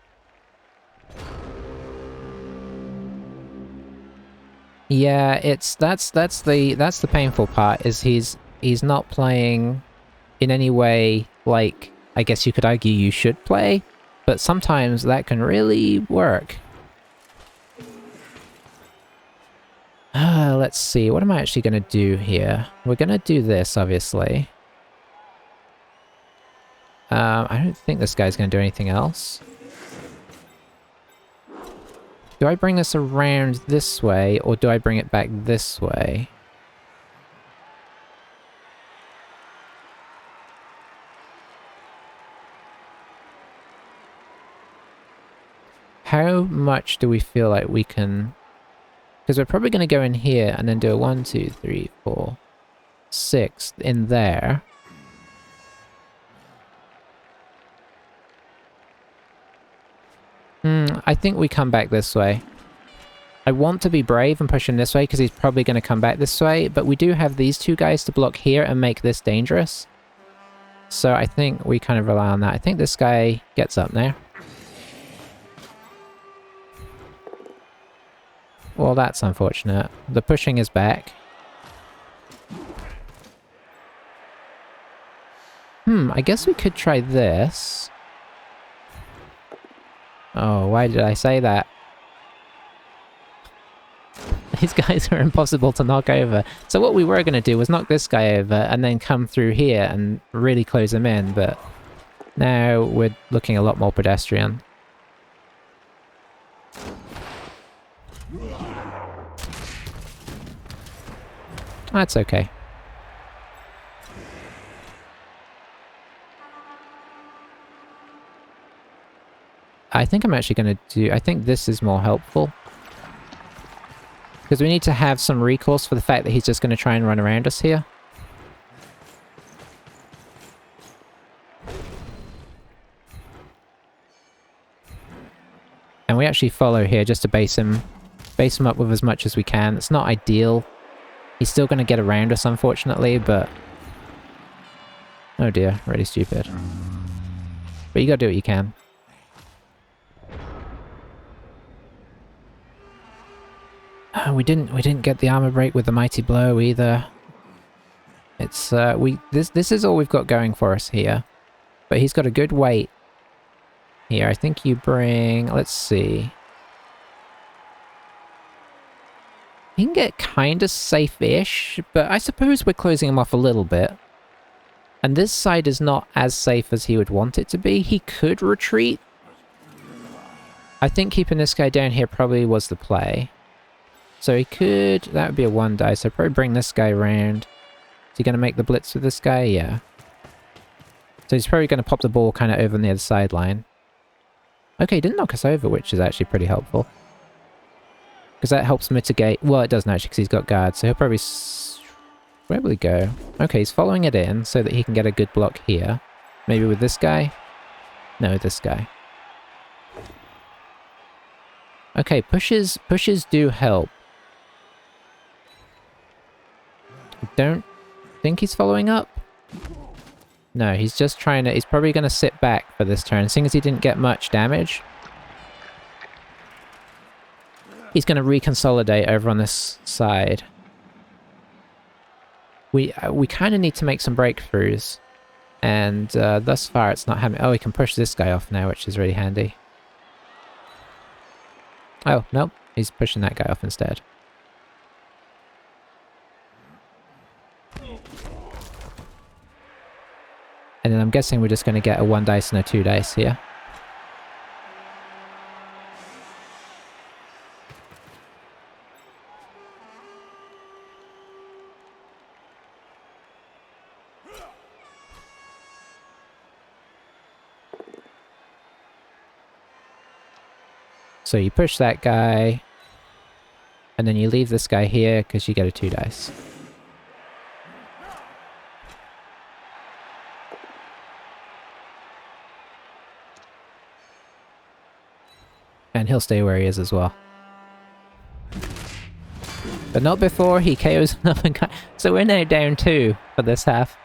Yeah, that's the painful part, is he's not playing in any way like I guess you could argue you should play, but sometimes that can really work. Let's see, what am I actually going to do here? We're going to do this, obviously. I don't think this guy's going to do anything else. Do I bring this around this way, or do I bring it back this way? How much do we feel like we can... Because we're probably going to go in here and then do a 1, 2, 3, 4, 6 in there. I think we come back this way. I want to be brave and push him this way because he's probably going to come back this way, but we do have these 2 guys to block here and make this dangerous. So I think we kind of rely on that. I think this guy gets up now. Well, that's unfortunate. The pushing is back. I guess we could try this. Oh, why did I say that? These guys are impossible to knock over. So what we were going to do was knock this guy over and then come through here and really close him in, but now we're looking a lot more pedestrian. That's okay. I think I'm actually going to do... I think this is more helpful. Because we need to have some recourse for the fact that he's just going to try and run around us here. And we actually follow here just to base him up with as much as we can. It's not ideal. He's still going to get around us, unfortunately, but... Oh dear, really stupid. But you gotta do what you can. We didn't get the armor break with the mighty blow either. It's this is all we've got going for us here. But he's got a good weight here. I think you bring, let's see. He can get kind of safe-ish, but I suppose we're closing him off a little bit. And this side is not as safe as he would want it to be. He could retreat. I think keeping this guy down here probably was the play. So he could... That would be a 1 die, so probably bring this guy around. Is he going to make the blitz with this guy? Yeah. So he's probably going to pop the ball kind of over on the other sideline. Okay, he didn't knock us over, which is actually pretty helpful. Because that helps mitigate... Well, it doesn't actually, because he's got guards, so he'll probably... Where will he go? Okay, he's following it in so that he can get a good block here. Maybe with this guy? No, this guy. Okay, pushes do help. Don't think he's following up. No, he's just trying to... He's probably going to sit back for this turn. Seeing as he didn't get much damage, he's going to reconsolidate over on this side. We kind of need to make some breakthroughs. And thus far it's not happening. Oh, we can push this guy off now, which is really handy. Oh, nope. He's pushing that guy off instead. And then I'm guessing we're just going to get a 1 dice and a 2 dice here. So you push that guy, and then you leave this guy here because you get a 2 dice. And he'll stay where he is as well. But not before he KOs another guy. So we're now down 2 for this half.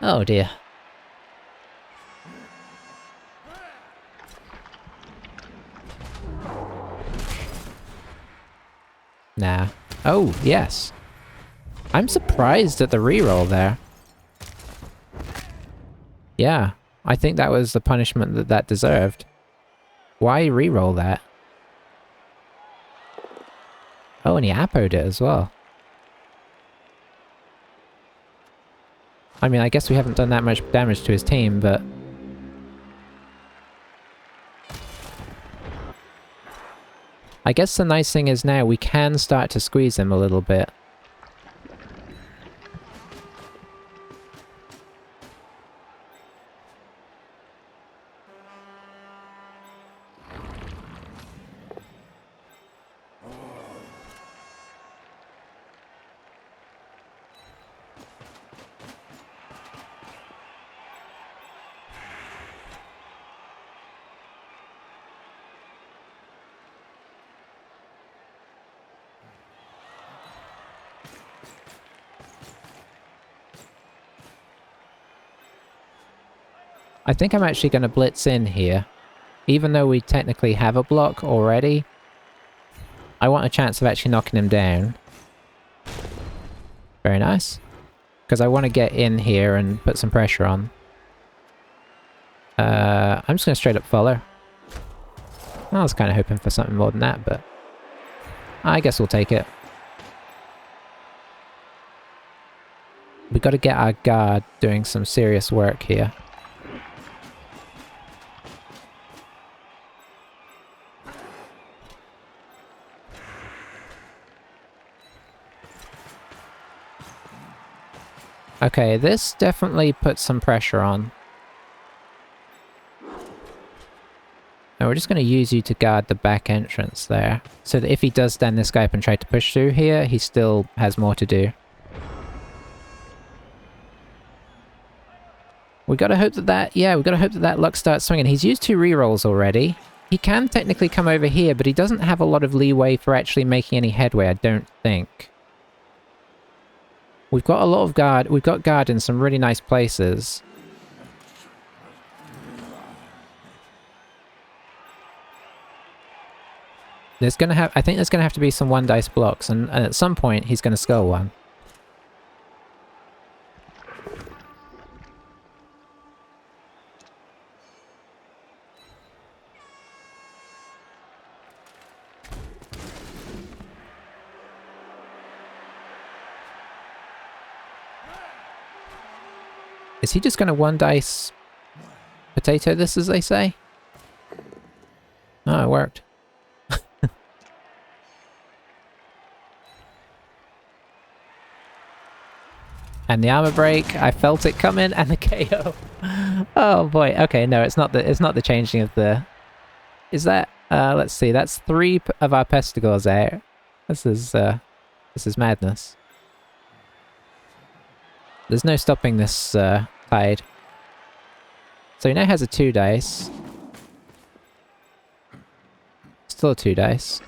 Oh dear. Nah. Oh, yes. I'm surprised at the reroll there. Yeah, I think that was the punishment that deserved. Why reroll that? Oh, and he appoed it as well. I mean, I guess we haven't done that much damage to his team, but... I guess the nice thing is now we can start to squeeze him a little bit. I think I'm actually going to blitz in here. Even though we technically have a block already, I want a chance of actually knocking him down. Very nice. Because I want to get in here and put some pressure on. I'm just going to straight up follow. I was kind of hoping for something more than that, but I guess we'll take it. We got to get our guard doing some serious work here. Okay, this definitely puts some pressure on. And we're just going to use you to guard the back entrance there, so that if he does stand this guy up and try to push through here, he still has more to do. We gotta hope that we gotta hope that that luck starts swinging. He's used 2 rerolls already. He can technically come over here, but he doesn't have a lot of leeway for actually making any headway, I don't think. We've got a lot of guard. We've got guard in some really nice places. There's gonna have, I think there's gonna have to be some 1 dice blocks, and at some point he's gonna skull one. Is he just gonna 1 dice potato this, as they say? Oh, it worked. And the armor break, I felt it coming, and the KO. Oh boy. Okay, no, it's not the changing of the. Is that? Let's see. That's 3 of our pestigores out. This is madness. There's no stopping this tide. So he now has a 2 dice. Still a 2 dice.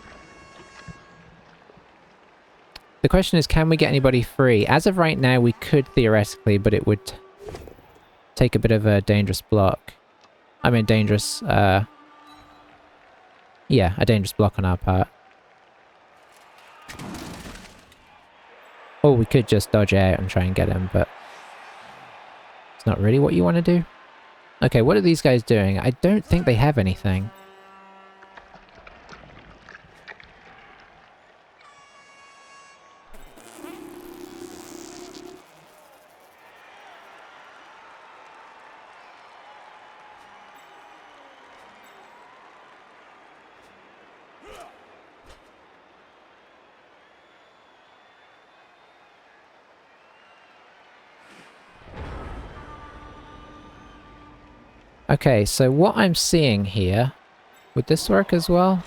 The question is, can we get anybody free? As of right now, we could theoretically, but it would take a bit of a dangerous block. I mean, dangerous, yeah, a dangerous block on our part. Or we could just dodge out and try and get him, but it's not really what you want to do. Okay, what are these guys doing? I don't think they have anything. Okay, so what I'm seeing here, would this work as well?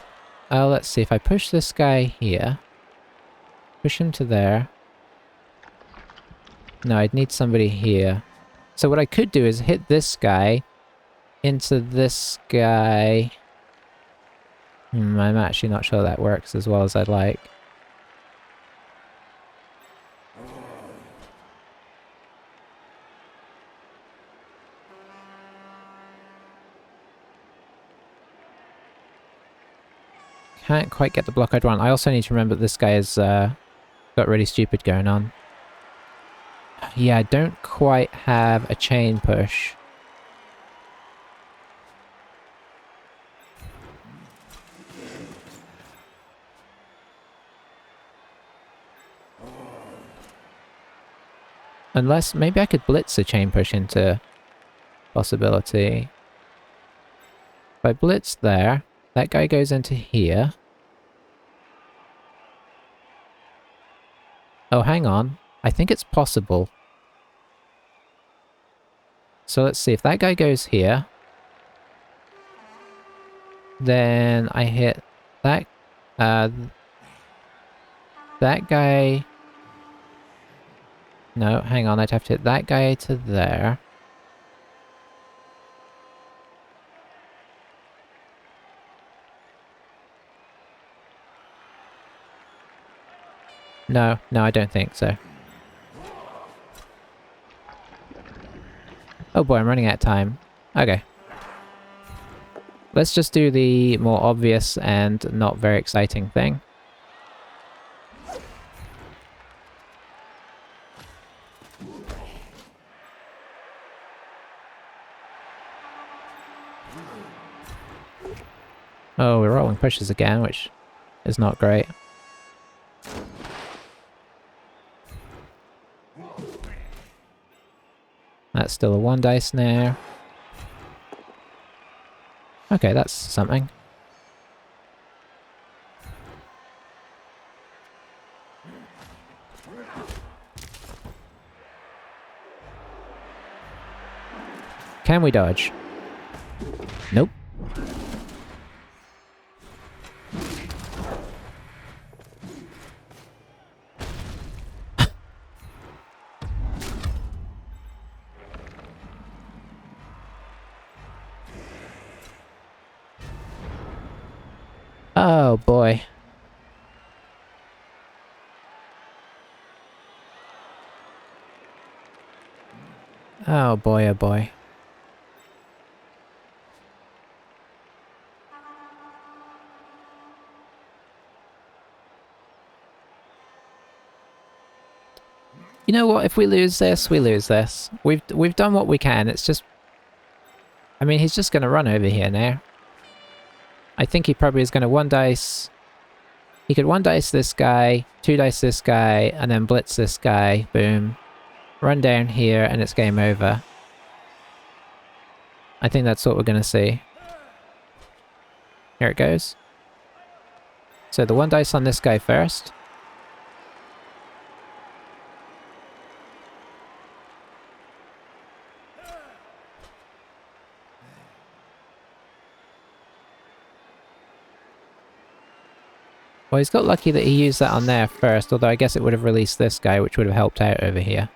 Let's see, if I push this guy here, push him to there. No, I'd need somebody here. So what I could do is hit this guy into this guy. I'm actually not sure that works as well as I'd like. Can't quite get the block I'd want. I also need to remember that this guy has got really stupid going on. Yeah, I don't quite have a chain push. Unless, maybe I could blitz a chain push into possibility. If I blitz there, that guy goes into here. Oh, hang on. I think it's possible. So let's see, if that guy goes here, then I hit that, that guy. No, hang on, I'd have to hit that guy to there. No, I don't think so. Oh boy, I'm running out of time. Okay. Let's just do the more obvious and not very exciting thing. Oh, we're rolling pushes again, which is not great. That's still a 1 dice now. Okay, that's something. Can we dodge? Nope. Oh boy. Oh boy, oh boy. You know what? If we lose this, we lose this. We've done what we can. It's just... I mean, he's just going to run over here now. I think he probably is going to 1 dice... He could 1 dice this guy, 2 dice this guy, and then blitz this guy. Boom. Run down here, and it's game over. I think that's what we're going to see. Here it goes. So the 1 dice on this guy first. Well, he's got lucky that he used that on there first, although I guess it would have released this guy, which would have helped out over here.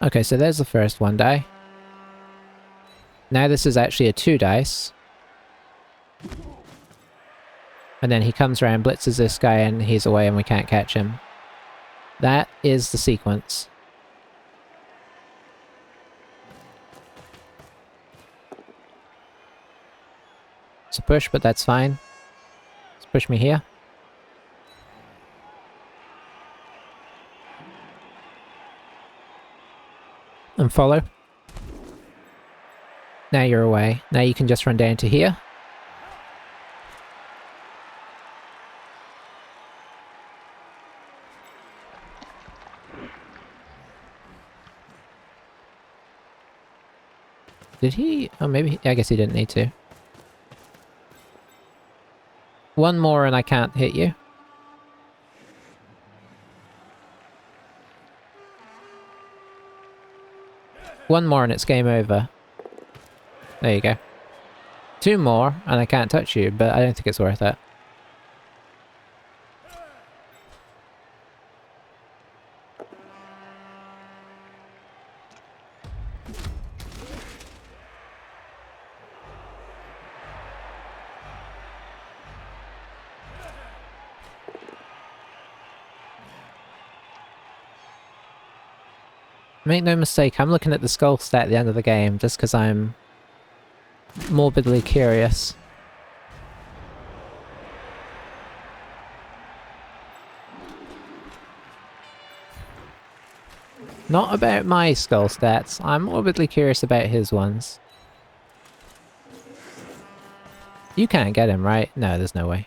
Okay, so there's the first 1 die. Now this is actually a 2 dice. And then he comes around, blitzes this guy, and he's away and we can't catch him. That is the sequence. It's a push, but that's fine. Let's push me here. And follow. Now you're away. Now you can just run down to here. Did he? Oh, maybe... I guess he didn't need to. 1 more and I can't hit you. One more and it's game over. There you go. 2 more and I can't touch you, but I don't think it's worth it. Make no mistake, I'm looking at the skull stat at the end of the game just because I'm morbidly curious. Not about my skull stats, I'm morbidly curious about his ones. You can't get him, right? No, there's no way.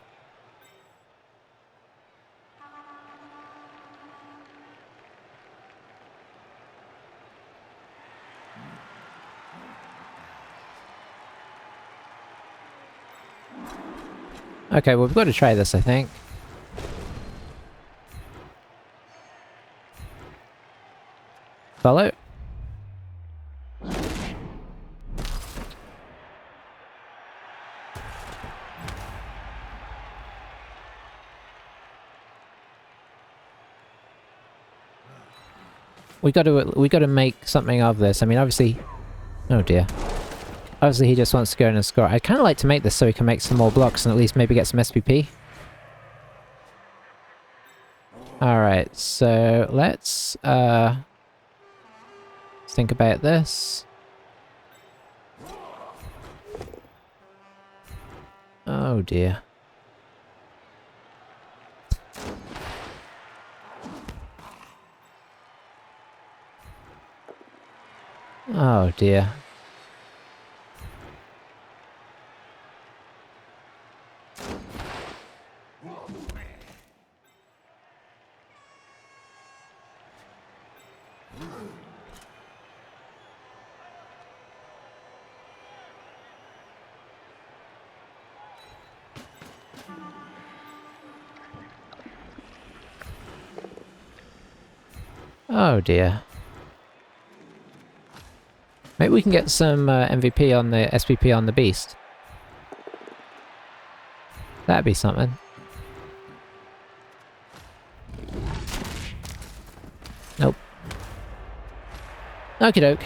Okay, well we've got to try this, I think. Follow. We got to make something of this. I mean, obviously... Oh dear. Obviously he just wants to go in and score. I'd kind of like to make this so he can make some more blocks and at least maybe get some SPP. Alright, so let's think about this. Oh dear. Oh dear. Oh dear. Maybe we can get some MVP on the SPP on the beast. That'd be something. Nope. Okie doke.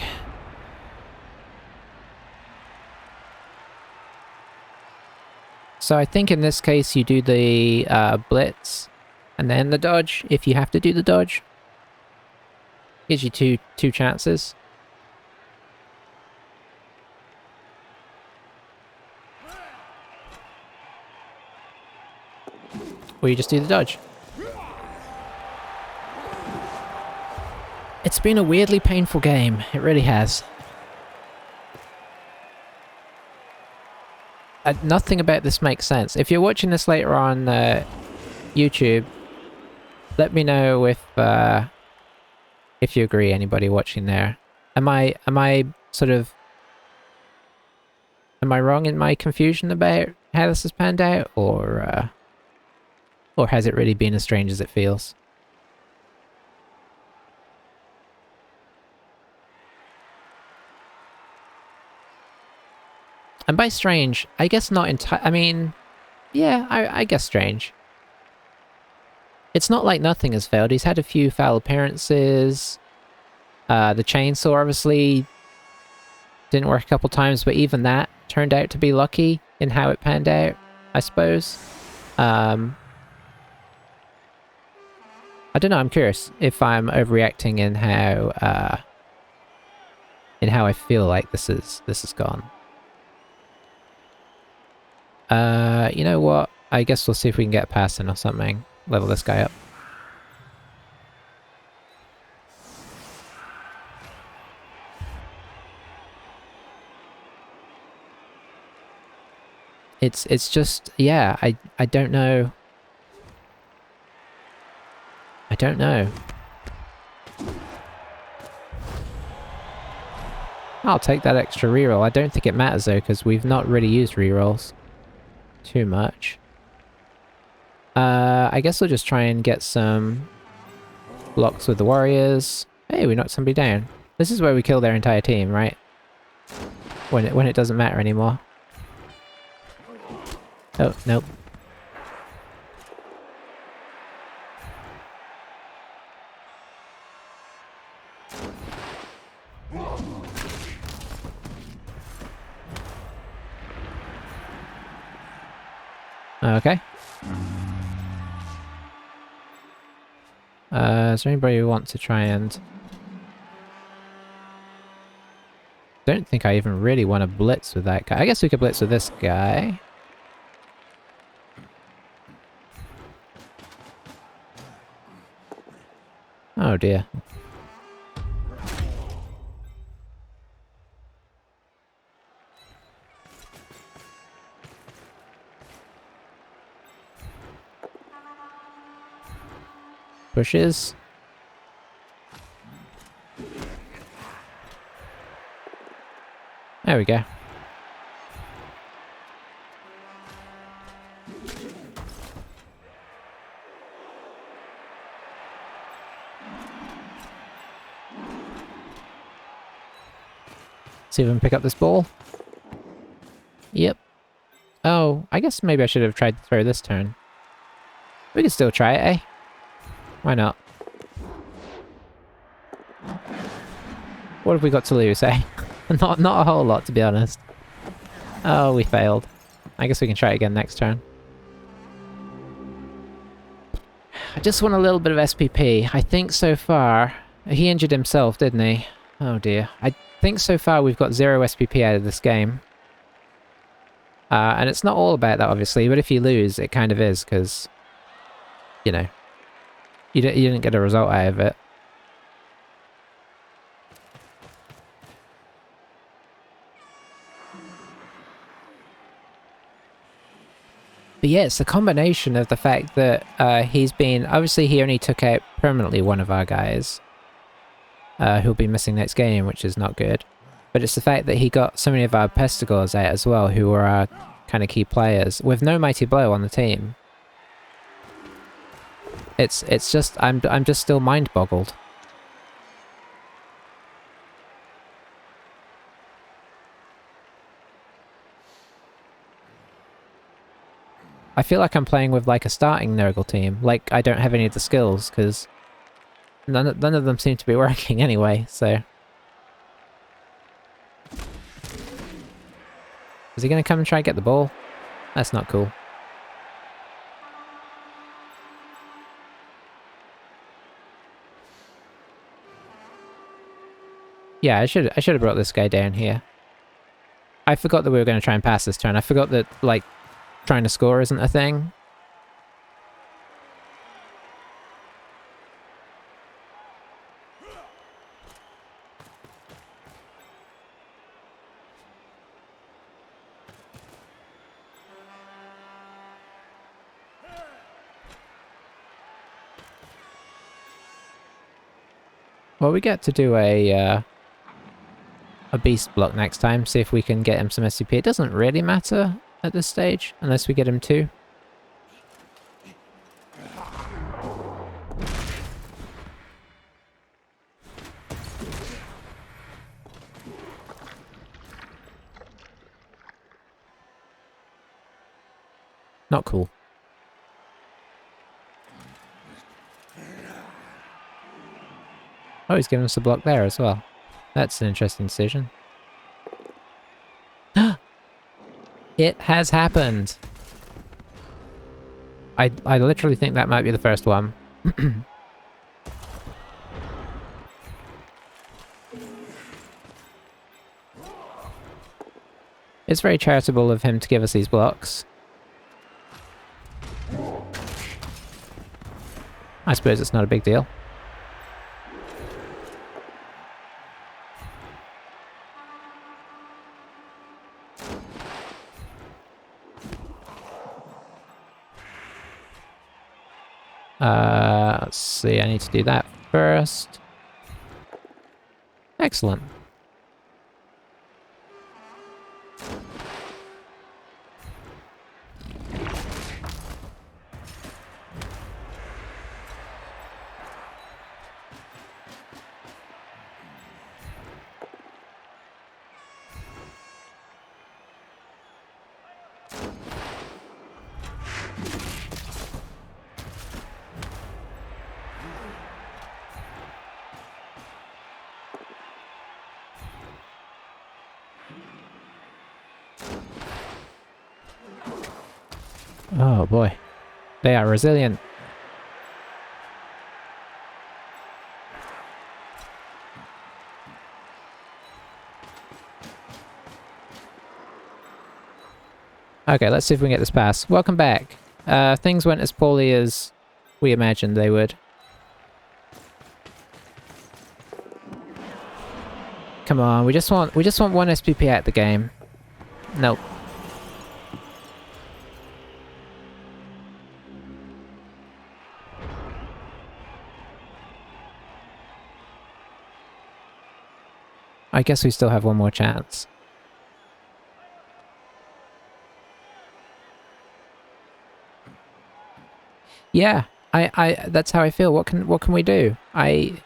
So I think in this case you do the blitz and then the dodge if you have to do the dodge. Gives you two chances. Or you just do the dodge. It's been a weirdly painful game. It really has. Nothing about this makes sense. If you're watching this later on YouTube, let me know if you agree. Anybody watching there? Am I wrong in my confusion about how this has panned out, or has it really been as strange as it feels? And by strange, I guess not entirely. I mean, yeah, I guess strange. It's not like nothing has failed. He's had a few foul appearances. The chainsaw obviously didn't work a couple times, but even that turned out to be lucky in how it panned out, I suppose. I don't know, I'm curious if I'm overreacting in how I feel like this is gone. You know what? I guess we'll see if we can get past him or something. Level this guy up. It's just, yeah, I don't know. I don't know. I'll take that extra reroll. I don't think it matters though, because we've not really used rerolls too much. I guess we'll just try and get some blocks with the warriors. Hey, we knocked somebody down. This is where we kill their entire team, right? When it doesn't matter anymore. Oh, nope. Okay. Is there anybody who wants to try and... Don't think I even really want to blitz with that guy. I guess we could blitz with this guy. Oh dear. Pushes. There we go. See if we can pick up this ball. Yep. Oh, I guess maybe I should have tried to throw this turn. We can still try it, eh? Why not? What have we got to lose, eh? Not a whole lot, to be honest. Oh, we failed. I guess we can try it again next turn. I just want a little bit of SPP. I think so far... He injured himself, didn't he? Oh dear. I think so far we've got 0 SPP out of this game. And it's not all about that, obviously, but if you lose, it kind of is, because, you know, you didn't get a result out of it. But yeah, it's the combination of the fact that he's been... Obviously, he only took out permanently one of our guys, who'll be missing next game, which is not good. But it's the fact that he got so many of our pestigors out as well, who were our kind of key players, with no Mighty Blow on the team. It's just... I'm just still mind-boggled. I feel like I'm playing with like a starting Nurgle team. Like I don't have any of the skills because none of them seem to be working anyway. So is he going to come and try and get the ball? That's not cool. Yeah, I should have brought this guy down here. I forgot that we were going to try and pass this turn. I forgot that like trying to score isn't a thing. Well, we get to do a beast block next time, see if we can get him some SCP. It doesn't really matter at this stage, unless we get him 2. Not cool. Oh, he's giving us a block there as well. That's an interesting decision. It has happened! I literally think that might be the first one. It's very charitable of him to give us these blocks. I suppose it's not a big deal. Let's see, I need to do that first. Excellent. Oh boy. They are resilient. Okay, let's see if we can get this pass. Welcome back. Things went as poorly as we imagined they would. Come on, we just want one SPP out the game. Nope. I guess we still have one more chance. Yeah, that's how I feel. What can we do? I'm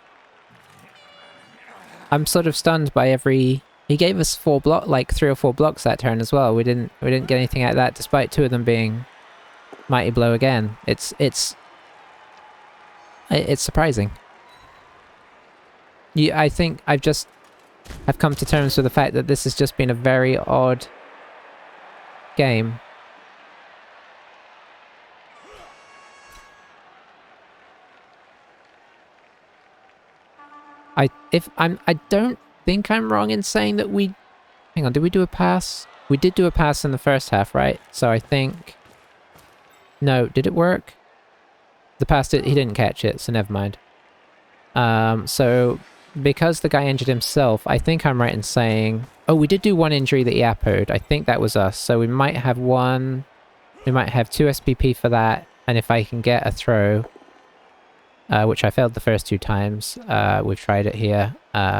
sort of stunned by every... He gave us 3 or 4 blocks that turn as well. We didn't get anything out of that, despite 2 of them being Mighty Blow again. It's surprising. I think I've come to terms with the fact that this has just been a very odd game. I don't think I'm wrong in saying that we... Hang on, did we do a pass? We did do a pass in the first half, right? So I think... No, did it work? The pass, he didn't catch it, so never mind. So because the guy injured himself, I think I'm right in saying... Oh, we did do one injury that he appoed. I think that was us. So we might have one... We might have 2 SPP for that. And if I can get a throw, which I failed the first 2 times, we've tried it here.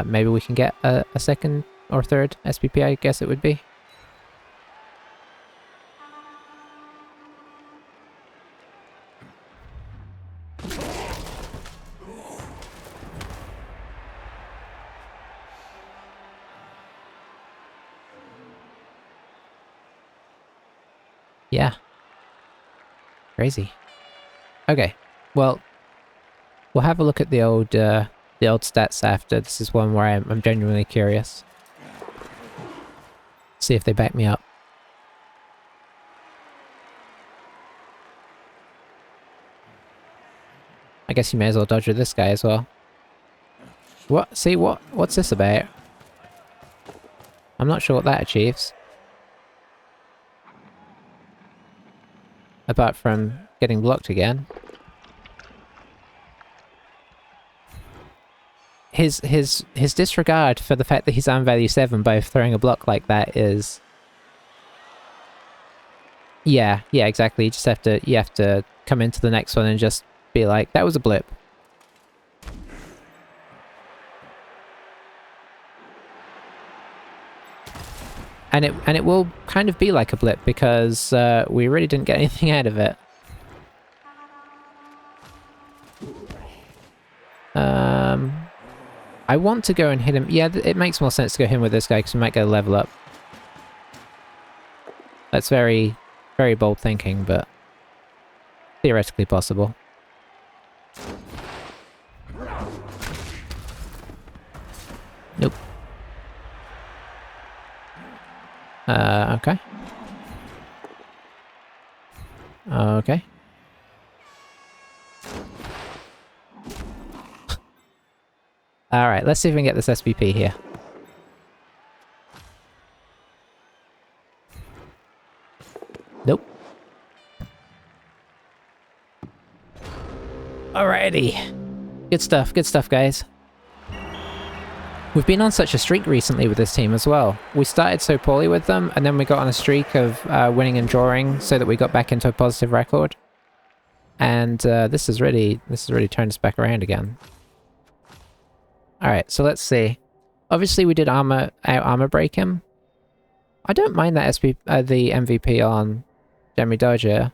Maybe we can get a second or third SPP, I guess it would be. Yeah. Crazy. Okay. Well, we'll have a look at the old stats after. This is one where I'm genuinely curious. See if they back me up. I guess you may as well dodge with this guy as well. What? See, what's this about? I'm not sure what that achieves. Apart from getting blocked again. His disregard for the fact that he's on value 7 by throwing a block like that is... Yeah, exactly. You have to come into the next one and just be like, that was a blip. And it will kind of be like a blip because we really didn't get anything out of it. I want to go and hit him. Yeah, it makes more sense to go him with this guy because we might get a level up. That's very, very bold thinking, but theoretically possible. Nope. Okay. Okay. Alright, let's see if we can get this SPP here. Nope. Alrighty. Good stuff, guys. We've been on such a streak recently with this team as well. We started so poorly with them, and then we got on a streak of winning and drawing so that we got back into a positive record. And this has really turned us back around again. Alright, so let's see. Obviously we did armor break him. I don't mind that the MVP on Jeremy Dodger.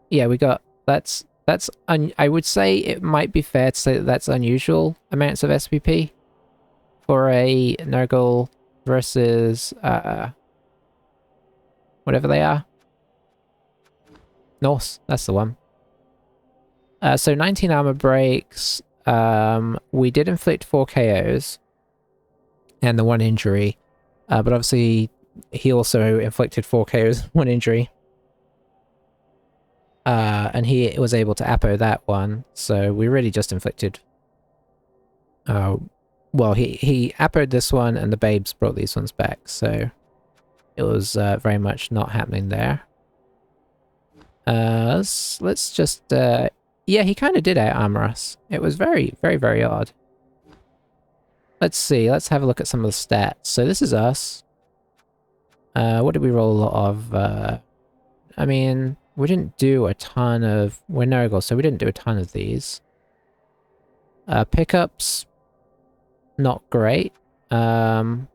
Yeah, we got... I would say it might be fair to say that that's unusual amounts of SPP for a Nurgle versus whatever they are. Norse, that's the one. So 19 armor breaks. We did inflict 4 KOs and the 1 injury, but obviously he also inflicted 4 KOs, 1 injury. And he was able to appo that one, so we really just inflicted... well, he appoed this one and the babes brought these ones back, so it was very much not happening there. Let's just... yeah, he kind of did out-armor us. It was very, very, very odd. Let's see, let's have a look at some of the stats. So this is us. What did we roll a lot of? I mean, we didn't do a ton of... We're Nurgle, so we didn't do a ton of these. Pickups, not great. Failed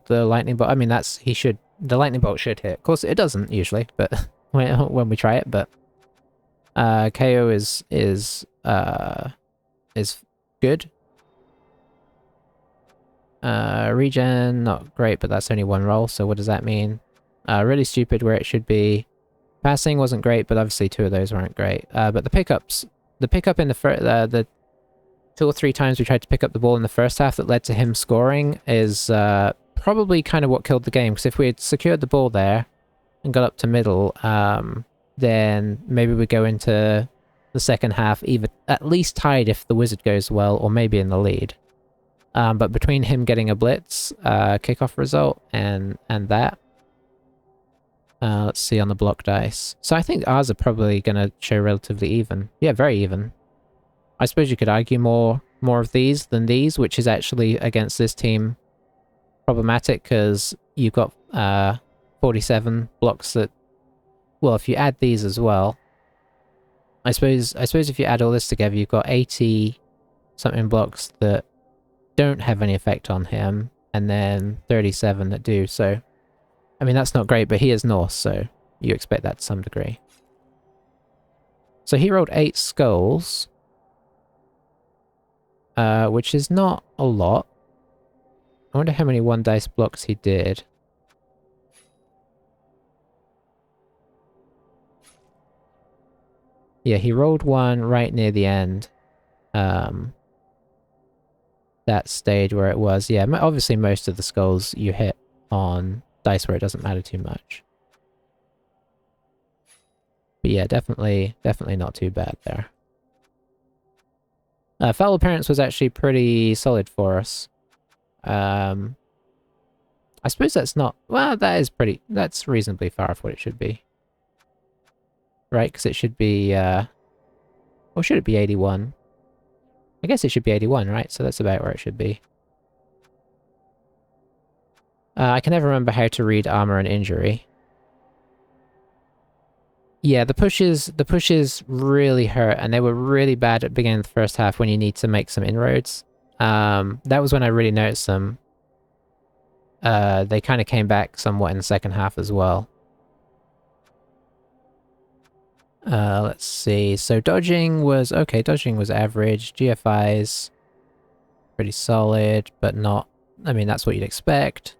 the lightning bolt. I mean, the lightning bolt should hit. Of course, it doesn't usually, but when we try it, but... KO is good. Regen, not great, but that's only 1 roll, so what does that mean? Really stupid where it should be. Passing wasn't great, but obviously 2 of those weren't great. But the pickups, the pickup in the 2 or 3 times we tried to pick up the ball in the first half that led to him scoring is probably kind of what killed the game, because if we had secured the ball there and got up to middle, then maybe we go into the second half either at least tied if the wizard goes well, or maybe in the lead. But between him getting a blitz kickoff result and that, Let's see on the block dice. So I think ours are probably going to show relatively even. Yeah, very even. I suppose you could argue more of these than these, which is actually against this team problematic because you've got 47 blocks that... Well, if you add these as well, I suppose if you add all this together, you've got 80 something blocks that don't have any effect on him, and then 37 that do. So, I mean, that's not great, but he is Norse, so you expect that to some degree. So he rolled 8 skulls, which is not a lot. I wonder how many 1 dice blocks he did. Yeah, he rolled 1 right near the end. That stage where it was. Yeah, obviously most of the skulls you hit on dice where it doesn't matter too much. But yeah, definitely not too bad there. Foul appearance was actually pretty solid for us. I suppose that's not... Well, that's reasonably far off what it should be. Right, because it should be... or should it be 81? I guess it should be 81, right? So that's about where it should be. I can never remember how to read armor and injury. Yeah, the pushes really hurt, and they were really bad at the beginning of the first half when you need to make some inroads. That was when I really noticed them. They kind of came back somewhat in the second half as well. Let's see. So dodging was okay. Dodging was average. GFI's pretty solid, but not... I mean, that's what you'd expect.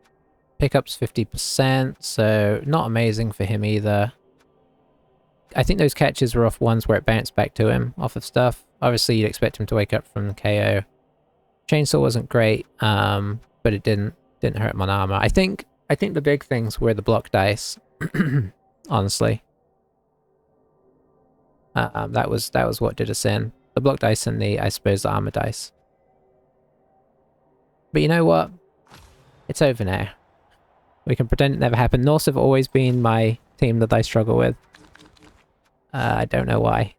Pickups 50%, so not amazing for him either. I think those catches were off ones where it bounced back to him off of stuff. Obviously, you'd expect him to wake up from the KO. Chainsaw wasn't great, but it didn't hurt him on armor. I think the big things were the block dice. Honestly. That was what did us in. The block dice and I suppose, the armor dice. But you know what? It's over now. We can pretend it never happened. Norse have always been my team that I struggle with. I don't know why.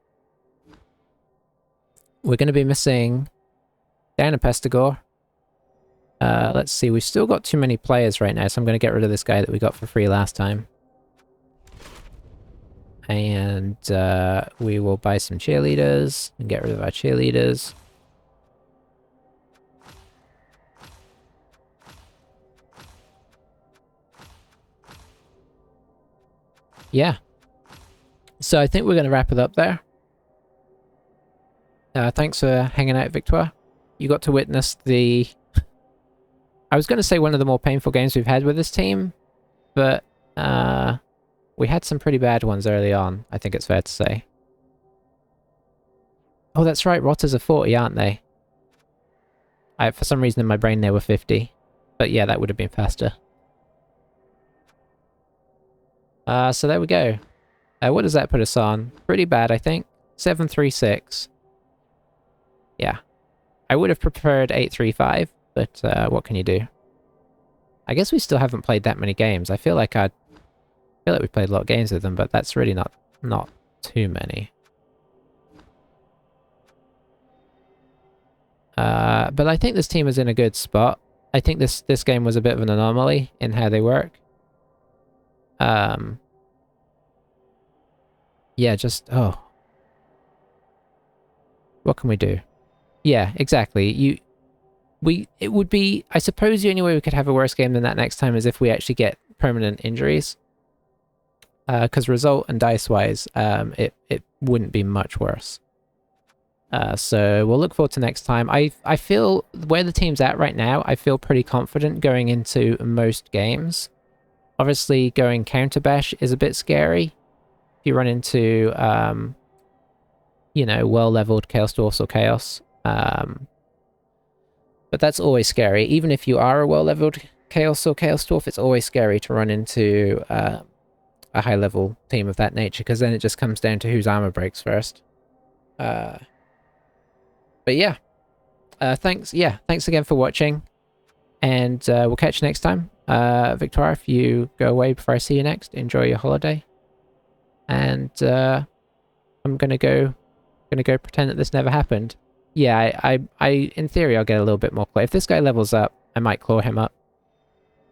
We're going to be missing down a Pestigore. Let's see, we've still got too many players right now, so I'm going to get rid of this guy that we got for free last time. And we will buy some cheerleaders and get rid of our cheerleaders. Yeah. So I think we're going to wrap it up there. Thanks for hanging out, Victoire. You got to witness the... I was going to say one of the more painful games we've had with this team, but we had some pretty bad ones early on, I think it's fair to say. Oh, that's right, Rotters are 40, aren't they? For some reason in my brain they were 50. But yeah, that would have been faster. So there we go. What does that put us on? Pretty bad, I think. 736. Yeah. I would have preferred 835, but what can you do? I guess we still haven't played that many games. I feel like we've played a lot of games with them, but that's really not too many. But I think this team is in a good spot. I think this game was a bit of an anomaly in how they work. Yeah, oh. What can we do? Yeah, exactly. It would be, I suppose the only way we could have a worse game than that next time is if we actually get permanent injuries. Because result and dice-wise, it wouldn't be much worse. So we'll look forward to next time. I feel, where the team's at right now, I feel pretty confident going into most games. Obviously, going counter-bash is a bit scary. If you run into, you know, well-leveled Chaos Dwarfs or Chaos. But that's always scary. Even if you are a well-leveled Chaos or Chaos Dwarf, it's always scary to run into a high-level team of that nature, because then it just comes down to whose armor breaks first. But yeah. Thanks again for watching, and we'll catch you next time. Victoria, if you go away before I see you next, enjoy your holiday. And I'm gonna go pretend that this never happened. Yeah, I in theory I'll get a little bit more claw. If this guy levels up, I might claw him up.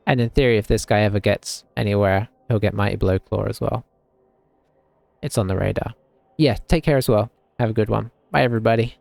And in theory, if this guy ever gets anywhere, he'll get Mighty Blow Claw as well. It's on the radar. Yeah, take care as well. Have a good one. Bye, everybody.